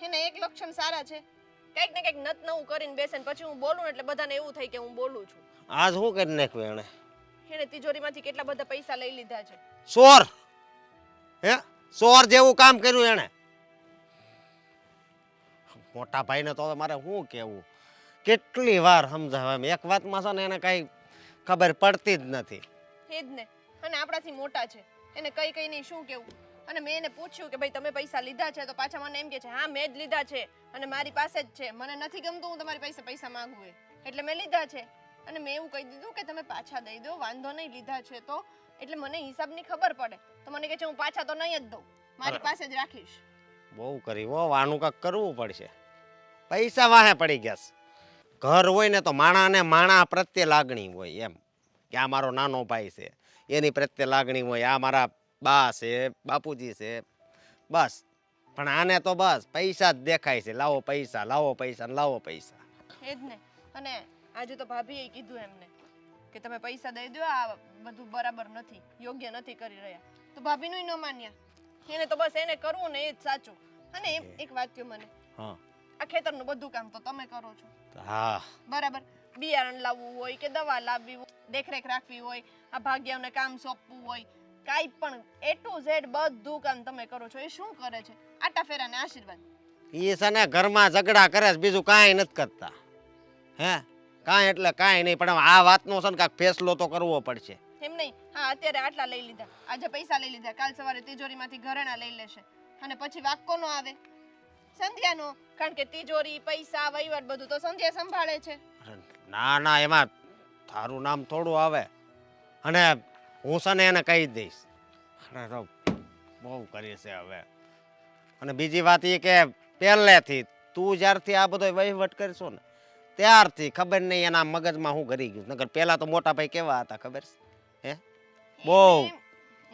એને એક લક્ષણ સારા છે, કંઈક ને કંઈક નત નવું કરીને બેસે ને પછી હું બોલું ને એટલે બધાને એવું થાય કે હું બોલું છું. આજ શું કરી નાખ્યું એને? એને તિજોરીમાંથી કેટલા બધા પૈસા લઈ લીધા છે. ચોર! હે, ચોર જેવું કામ કર્યું એને. મોટા ભાઈને તો હવે મારે શું કેવું? કેટલી વાર સમજાવે એમ, એક વાતમાં છે ને એને કઈ ખબર પડતી જ નથી. એ જ ને, અને આપણાથી મોટા છે, એને કઈ કઈ નહીં શું કેવું. અને મેં એને પૂછ્યું કે ભાઈ તમે પૈસા લીધા છે, તો પાછા મને એમ કે છે હા મેં જ લીધા છે અને મારી પાસે જ છે, મને નથી ગમતું હું તમારી પાસે પૈસા માંગુ એટલે મેં લીધા છે. અને મેં એવું કહી દીધું કે તમે પાછા દઈ દો, વાંધો નહીં, લીધા છે તો. એટલે મને હિસાબની ખબર પડે તો મને કહે છે હું પાછા તો નહીં જ દઉં, મારી પાસે જ રાખીશ. બહુ કરી હો, આનું કાંઈક કરવું પડશે. પૈસા વાહે પડી ગયા છે. ઘર હોય ને તો માણા પ્રત્યે લાગણી હોય એમ કે આ મારો નાનો ભાઈ છે એની પ્રત્યે લાગણી હોય, આ મારા બા છે, બાપુજી છે, બસ. પણ આને તો બસ પૈસા જ દેખાય છે, લાવો પૈસા, લાવો પૈસા, લાવો પૈસા. એ જ ને. અને આજે તો ભાભીએ કીધું એમને કે તમે પૈસા દઈ દો, આ બધું બરાબર નથી, યોગ્ય નથી કરી રહ્યા. તો ભાભીનું ન માન્યા, એને તો બસ એને કરવું ને એ જ સાચું. અને એક વાત કહો મને, હા આ ખેતરનું બધું કામ તો તમે કરો છો હા બરાબર, બિયારણ લાવવું હોય કે દવા લાવવી હોય, દેખરેખ રાખવી હોય, આ ભાગ્યાઓને કામ સોંપવું હોય, કાંઈ પણ A to Z બધું કામ તમે કરો છો. એ શું કરે છે? આટા ફેરા ને આશીર્વાદ. એ છે ને ઘરમાં ઝઘડા કરે છે, બીજું કાંઈ નથી કરતા. હે, કાંઈ એટલે કાંઈ નહીં, પણ આ વાતનો છે ને કાંઈક ફેસલો તો કરવો પડશે. એમ નહીં, હા અત્યારે આટલા લઈ લીધા, આજે પૈસા લઈ લીધા, કાલ સવારે તિજોરીમાંથી ઘરેણા લઈ લેશે અને પછી વાક કોનો આવે? સંધ્યાનો. કારણ કે તિજોરી, પૈસા, વહીવટ બધું તો સંધ્યા સંભાળે છે. ના ના, એમાં તારું નામ થોડું આવે. અને હું છે ને એને કહી દઈશ. અરે તો બહુ કરી છે હવે. અને બીજી વાત એ કે પહેલેથી તું જ્યારથી આ બધો વહીવટ કરશો ને ત્યારથી ખબર નહીં એના મગજમાં હું ઘરી ગયું. નકર પહેલા તો મોટા ભાઈ કેવા હતા ખબર છે? હે, બહુ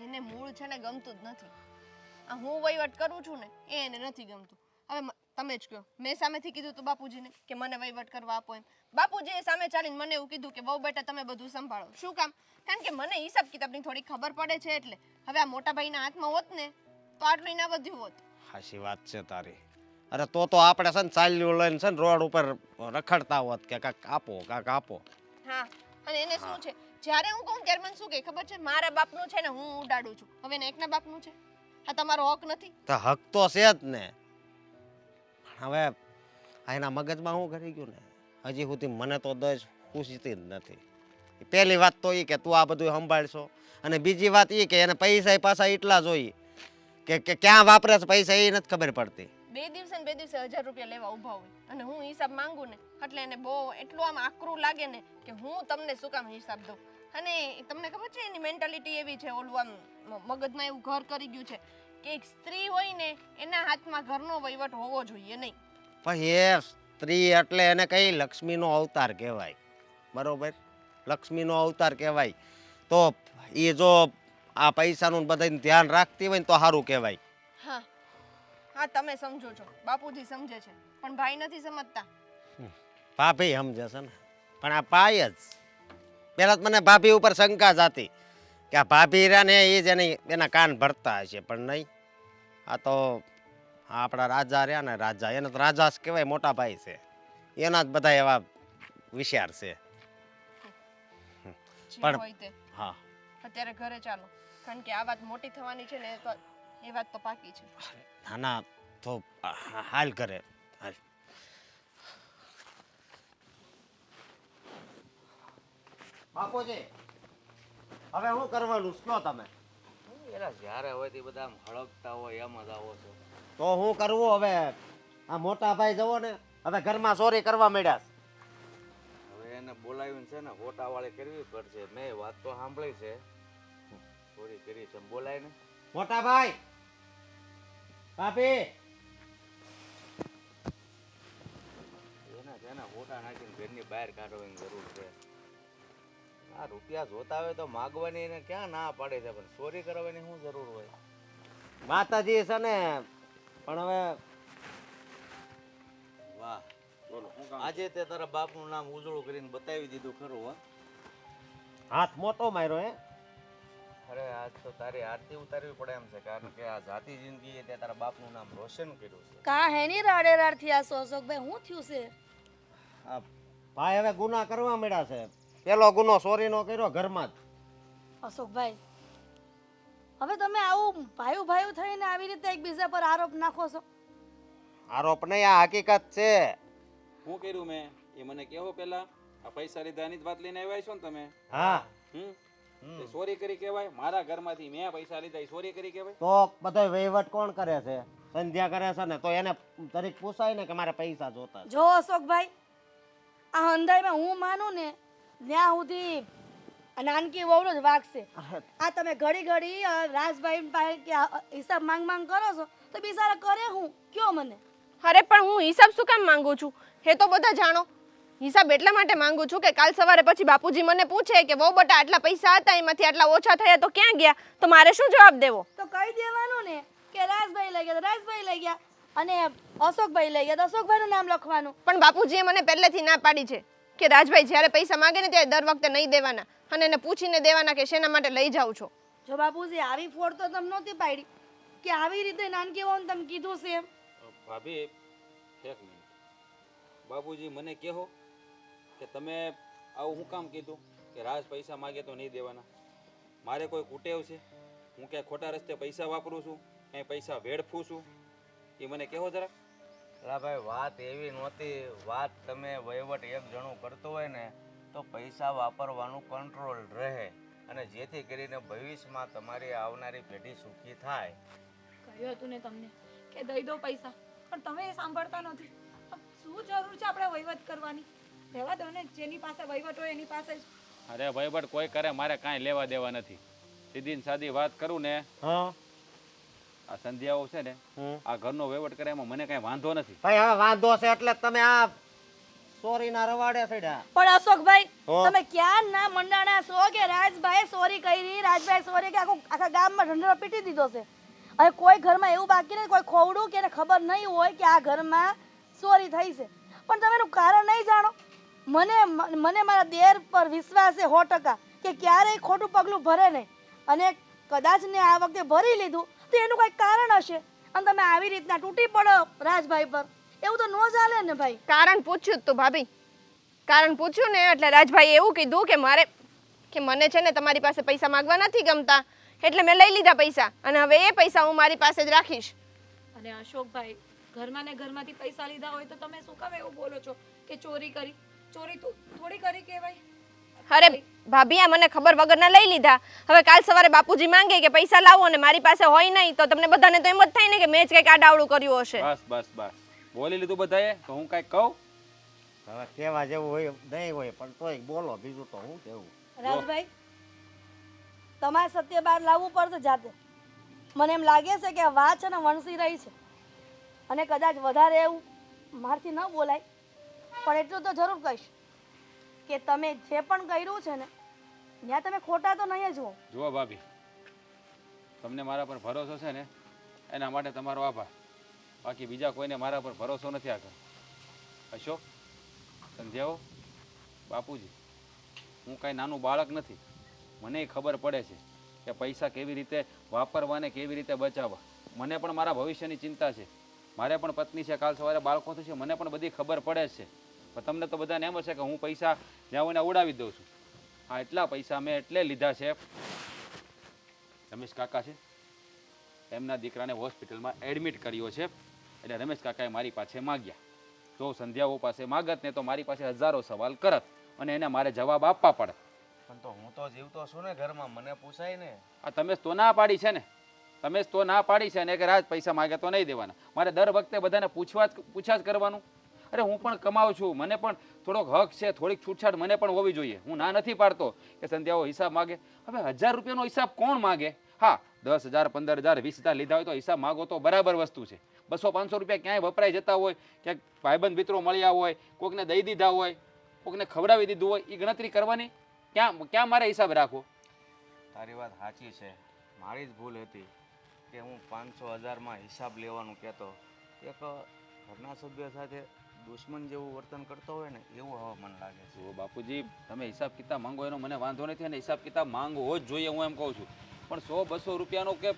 એને મૂળ છે ને ગમતું જ નથી. આ હું વહીવટ કરું છું ને એ એને નથી ગમતું. હવે તમે જ કહો, મેં સામેથી કીધું તું બાપુજીને કે મને વહીવટ કરવા આપો એમ. બાપુજીએ સામે ચાલીને મને એવું કીધું કે વહુ બેટા તમે બધું સંભાળો. શું કામ? કારણ કે મને હિસાબ કિતાબની થોડી ખબર પડે છે એટલે. હવે આ મોટા ભાઈના હાથમાં હોત ને તો આટલું ના વધ્યું હોત. હાચી વાત છે તારી. અરે તો આપણે છે ને ચાલ્યું લઈને છે ને રોડ ઉપર રખડતા હોત કે કાંક આપો કાંક આપો. હા, અને એને શું છે, જ્યારે હું કહું ત્યારે મને શું કહે ખબર છે, મારા બાપનું છે ને હું ઉડાડું છું. હવે એને એકના બાપનું છે, આ તમારો હક નથી. તો હક તો છે જ ને. હવે આ એના મગજમાં શું કરી ગયું ને હજી સુધી મને તો દસ પૂછતી જ નથી. પહેલી વાત તો એ કે તું આ બધું સંભાળશો, અને બીજી વાત એ કે એને પૈસા પાછા એટલા જોઈએ કે ક્યાં વાપરે છે પૈસા એ નથી ખબર પડતી. બે દિવસે ને બે દિવસે 1000 રૂપિયા લેવા ઊભા હોય અને હું હિસાબ માંગુ ને એટલે એને બહુ એટલું આમ આકરું લાગે ને કે હું તમને શું કામ હિસાબ દઉં. અને તમને ખબર છે એની મેન્ટાલિટી એવી છે, ઓલું આમ મગજમાં એવું ઘર કરી ગયું છે કે એક સ્ત્રી હોય ને એના હાથમાં ઘરનો વહીવટ હોવો જોઈએ નહીં. પણ એ સ્ત્રી એટલે એને કઈ લક્ષ્મીનો અવતાર કહેવાય, બરોબર? લક્ષ્મીનો અવતાર કહેવાય. તો એ જો આ પૈસાનું બધાનું ધ્યાન રાખતી હોય ને તો સારું કહેવાય. હા હા, તમે સમજો છો, બાપુજી સમજે છે, પણ ભાઈ નથી સમજતા. ભાભી સમજે છે ને, પણ આ પાય જ. પહેલાં તો મને ભાભી ઉપર શંકા જાતી કે આ ભાભી રહ્યા ને એ જ એના કાન ભરતા હશે, પણ નહીં. આ તો આપણા રાજા રહ્યા ને રાજા, એને તો રાજા જ કહેવાય, મોટા ભાઈ છે, એના જ બધા એવા વિચાર છે. જે પણ- હોય તે હા, અત્યારે ઘરે ચાલો, કારણ કે આ વાત મોટી થવાની છે ને એ વાત તો પાકી છે. ના ના, તો હાલ કરે હાલ. બાપુજી હવે શું કરવાનું કયો તમે? એલા જ્યારે હોય તે બધા આમ હળગતા હોય એમ જ આવો છો. તો શું કરવું હવે? આ મોટા ભાઈ જવો ને હવે ઘરમાં ચોરી કરવા માંડ્યા છે. હવે એને બોલાવીને છે ને હોટાવાળી કરવી પડશે. મેં વાત તો સાંભળી છે, ચોરી કરી છે, બોલાય ને. મોટા ભાઈ, ભાભી, એને છે ને હોટા નાખીને ઘરની બહાર કાઢવાની જરૂર છે. આ રૂપિયા જોતા હોય તો માગવાની એને ક્યાં ના પાડે છે, પણ ચોરી કરવાની શું જરૂર હોય? માતાજી છે ને, પણ હવે વાહ, આજે તે તારા બાપનું નામ ઉજળું કરીને બતાવી દીધું ખરું. હો, હાથ મોટો માર્યો હે. અરે આજ તો તારી આરતી ઉતારવી પડે એમ છે, કારણ કે આ જાતિ જિંદગીએ તે તારા બાપનું નામ રોશન કર્યું છે. કા હેની રાડે રાડ થયા છો અશોકભાઈ, શું થયું છે? આ ભાઈ હવે ગુના કરવા માંડ્યા છે. પેલો ગુનો ચોરીનો કર્યો ઘરમાં જ. અશોકભાઈ, હવે તમે આવું ભાયું ભાયું થઈને આવી રીતે એકબીજા પર આરોપ નાખો છો. આરોપ નહીં, આ હકીકત છે. શું કર્યું મેં એ મને કહો પહેલા. આ પૈસા લીધાની જ વાત લઈને આવ્યા છો ને તમે? હા, એ ચોરી કરી કહેવાય? મારા ઘરમાંથી મેં પૈસા લીધા એ ચોરી કરી કહેવાય? તો બધો વહીવટ કોણ કરે છે? સંધ્યા કરે છે ને, તો એને જરીક પૂછાય ને કે મારે પૈસા જોતા છે. જો અશોકભાઈ, આ અંધાઈમાં હું માનું ને ત્યાં સુધી આ નાનકી વહુનો જ વાગ છે. આ તમે ઘડી ઘડી રાજભાઈ પાસે કે હિસાબ માંગ કરો છો તો બિચારા કરે હું કયો મને? અરે પણ હું હિસાબ શું કામ માંગુ છું એ તો બધા જાણો. હિસાબ એટલા માટે માંગુ છું કે કાલ સવારે પછી બાપુજી મને પૂછે કે વહુ બટા આટલા પૈસા હતા એમાંથી આટલા ઓછા થયા તો ક્યાં ગયા, તો મારે શું જવાબ દેવો? તો કહી દેવાનું ને કે રાજભાઈ લઈ ગયા તો રાજભાઈ લઈ ગયા અને અશોકભાઈ લઈ ગયા તો અશોકભાઈનું નામ લખવાનું. પણ બાપુજીએ મને પહેલેથી ના પાડી છે કે રાજભાઈ જ્યારે પૈસા માંગે ને ત્યારે દર વખતે નહીં દેવાના અને એને પૂછીને દેવાના કે શેના માટે લઈ જાઉં છો. જો બાપુજી આવી ફોડ તો તમે નહોતી પાડી કે આવી રીતે નાનકી વહુને તમે કીધું છે એમ. ભાભી એક મિનિટ, બાબુજી મને કહો કે તમે આવું શું કામ કીધું કે રાજ પૈસા માગે તો નહીં દેવાના? મારે કોઈ કુટેવ છે? હું ક્યાંય ખોટા રસ્તે પૈસા વાપરું છું, ક્યાંય પૈસા વેડફું છું? એ મને કહો જરા. અલા ભાઈ, વાત એવી નહોતી. વાત તમે વહીવટ એક જણું કરતો હોય ને તો પૈસા વાપરવાનું કંટ્રોલ રહે અને જેથી કરીને ભવિષ્યમાં તમારી આવનારી પેઢી સુખી થાય. કહ્યું હતું ને તમને કે દઈ દો પૈસા, પણ તમે એ સાંભળતા નથી. શું જરૂર છે આપણે વહીવટ કરવાની? રહેવા દો ને, જેની પાસે વહીવટ હોય એની પાસે જ. અરે વહીવટ કોઈ કરે, મારે કાંઈ લેવા દેવા નથી. સીધી ને સાદી વાત કરું ને, હા, આ સંધ્યાઓ છે ને આ ઘરનો વહીવટ કરે એમાં મને કાંઈ વાંધો નથી. ભાઈ હવે વાંધો છે એટલે તમે આ ચોરીના રવાડે ચડ્યા. પણ અશોકભાઈ, હો. તમે ક્યાં ના મંડાણા છો કે રાજભાઈ ચોરી કરી, રાજભાઈ ચોરી કે આખા ગામમાં ઢંઢેરો પીટી દીધો છે અને કોઈ ઘરમાં એવું બાકી નથી, કોઈ ખોવડું કે એને ખબર નહીં હોય કે આ ઘરમાં ચોરી થઈ છે, પણ તમે એનું કારણ નહીં જાણો. મને મારા દેર પર વિશ્વાસ છે 100% કે ક્યારેય ખોટું પગલું ભરે નહીં, અને કદાચ ને આ વખતે ભરી લીધું તો એનું કંઈક કારણ હશે, અને તમે આવી રીતના તૂટી પડો રાજભાઈ પર, એવું તો ન ચાલે ને ભાઈ. કારણ પૂછ્યું જ તું ભાભી, કારણ પૂછ્યું ને એટલે રાજભાઈએ એવું કીધું કે મને છે ને તમારી પાસે પૈસા માંગવા નથી ગમતા, એટલે મેં લઈ લીધા પૈસા, અને હવે એ પૈસા હું મારી પાસે જ રાખીશ. અને અશોકભાઈ, ઘરમાં ને ઘરમાંથી પૈસા લીધા હોય તો તમે શું કામ એવું બોલો છો કે ચોરી કરી? ચોરી તો થોડી કરી કહેવાય. અરે ભાભી, આ મને ખબર વગરના લઈ લીધા. હવે કાલ સવારે બાપુજી માંગે કે પૈસા લાવો અને મારી પાસે હોય નહીં, તો તમને બધાને તો એમ જ થાય ને કે મેં જ કંઈક આડાવડું કર્યું હશે. બસ બસ બસ બોલી લીધું બધાએ, તો હું કાંઈક કહું? હવે કહેવા જેવું હોય નહીં હોય, પણ તોય બોલો, બીજું તો હું કેવું. રાજભાઈ, તમારે સત્ય બહાર લાવવું પડશે જાતે. મને એમ લાગે છે કે આ વાત છે ને વણસી રહી છે, અને કદાચ વધારે એવું મારથી ન બોલાય, પણ એટલું તો જરૂર કહીશ કે તમે જે પણ કર્યું છે ને ત્યાં તમે ખોટા તો નહીં જ હો. જુઓ ભાભી, તમને મારા પર ભરોસો છે ને એના માટે તમારો આભાર, બાકી બીજા કોઈને મારા પર ભરોસો નથી આગળ. અશોક, સમજાવો બાપુજી, હું કાંઈ નાનું બાળક નથી, મને ખબર પડે છે કે પૈસા કેવી રીતે વાપરવા ને કેવી રીતે બચાવવા. મને પણ મારા ભવિષ્યની ચિંતા છે, મારે પણ પત્ની છે, કાલ સવારે બાળકો થશે, મને પણ બધી ખબર પડે છે. પણ તમને તો બધાને એમ હશે કે હું પૈસા જ્યાં હોય ને ઉડાવી દઉં છું. હા, એટલા પૈસા મેં એટલે લીધા છે, રમેશ કાકા છે એમના દીકરાને હોસ્પિટલમાં એડમિટ કર્યો છે, એટલે રમેશ કાકાએ મારી પાસે માગ્યા. જો સંધ્યાઓ પાસે માગત ને તો મારી પાસે હજારો સવાલ કરત અને એને મારે જવાબ આપવા પડે. પણ તો હું તો જીવતો છું ને ઘરમાં, મને પૂછાય ને. આ તમે જ તો ના પાડી છે ને, તમે જ તો ના પાડી છે ને કે રાજ પૈસા માગે તો નહીં દેવાના. મારે દર વખતે બધાને પૂછા જ કરવાનું. અરે હું પણ કમાઉં છું, મને પણ થોડોક હક છે, થોડીક છૂટછાટ મને પણ હોવી જોઈએ. હું ના નથી પાડતો કે સંધ્યાઓ હિસાબ માગે. હવે 1000 રૂપિયાનો હિસાબ કોણ માગે? હા, 10,000 15,000 20,000 લીધા હોય તો હિસાબ માગો તો બરાબર વસ્તુ છે. 200-500 રૂપિયા ક્યાંય વપરાઈ જતા હોય, ક્યાંક ભાઈબંધ મિત્રો મળ્યા હોય, કોકને દઈ દીધા હોય, કોકને ખવડાવી દીધું હોય, એ ગણતરી કરવાની. ક્યાં મારે હિસાબ રાખવો? તારી વાત સાચી છે, મારી જ ભૂલ હતી કે હું 500-1000માં હિસાબ લેવાનું કહેતો. એક ઘરના સભ્ય સાથે દુશ્મન જેવું વર્તન કરતો હોય ને એવું હવે મને લાગે છે. જુઓ બાપુજી, તમે હિસાબ કિતાબ માંગો એનો મને વાંધો નથી, અને હિસાબ કિતાબ માંગવો જ જોઈએ, હું એમ કહું છું. પણ 100-200 રૂપિયાનો કે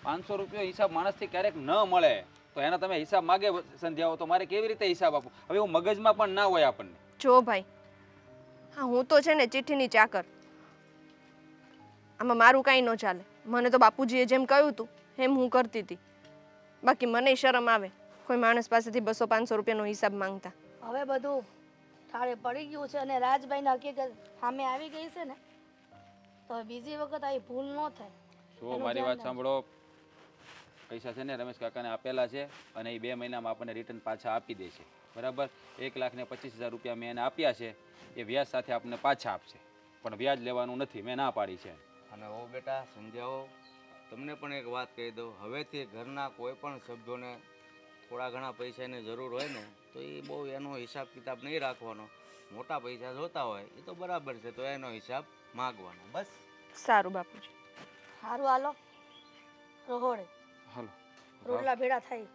500 રૂપિયા હિસાબ માણસથી ક્યારેક ન મળે તો એના તમે હિસાબ માગે સંધ્યાઓ, તો મારે કેવી રીતે હિસાબ આપો? હવે હું મગજમાં પણ ના હોય આપણને. જો ભાઈ, હા હું તો છે ને ચિઠ્ઠીની ચાકર, આમાં મારું કાંઈ ન ચાલે. મને તો બાપુજીએ જેમ કહ્યું હતું એમ હું કરતી હતી, બાકી મને શરમ આવે કોઈ માણસ પાસેથી 200-500 રૂપિયાનો હિસાબ માંગતા. હવે બધું ઠાળે પડી ગયું છે, અને રાજભાઈની હકીકત સામે આવી ગઈ છે ને, તો હવે બીજી વખત આવી ભૂલ ન થાય. જો મારી વાત સાંભળો, પૈસા છે ને રમેશ કાકાને આપેલા છે, અને એ 2 મહિનામાં આપણને રિટર્ન પાછા આપી દે છે, બરાબર. 1,25,000 રૂપિયા મેં એને આપ્યા છે, એ વ્યાજ સાથે આપણને પાછા આપશે, પણ વ્યાજ લેવાનું નથી, મેં ના પાડી છે. અને ઓ બેટા સમજાવો, તમને પણ એક વાત કહી દઉં, હવેથી ઘરના કોઈ પણ સભ્યોને થોડા ઘણા પૈસાની જરૂર હોય ને તો એ બહુ એનો હિસાબ કિતાબ નહીં રાખવાનો. મોટા પૈસા જોતા હોય એ તો બરાબર છે, તો એનો હિસાબ માગવાનો, બસ. સારું બાપુજી. સારું હાલો રહોડે હાલો રોટલા ભેળા થાય.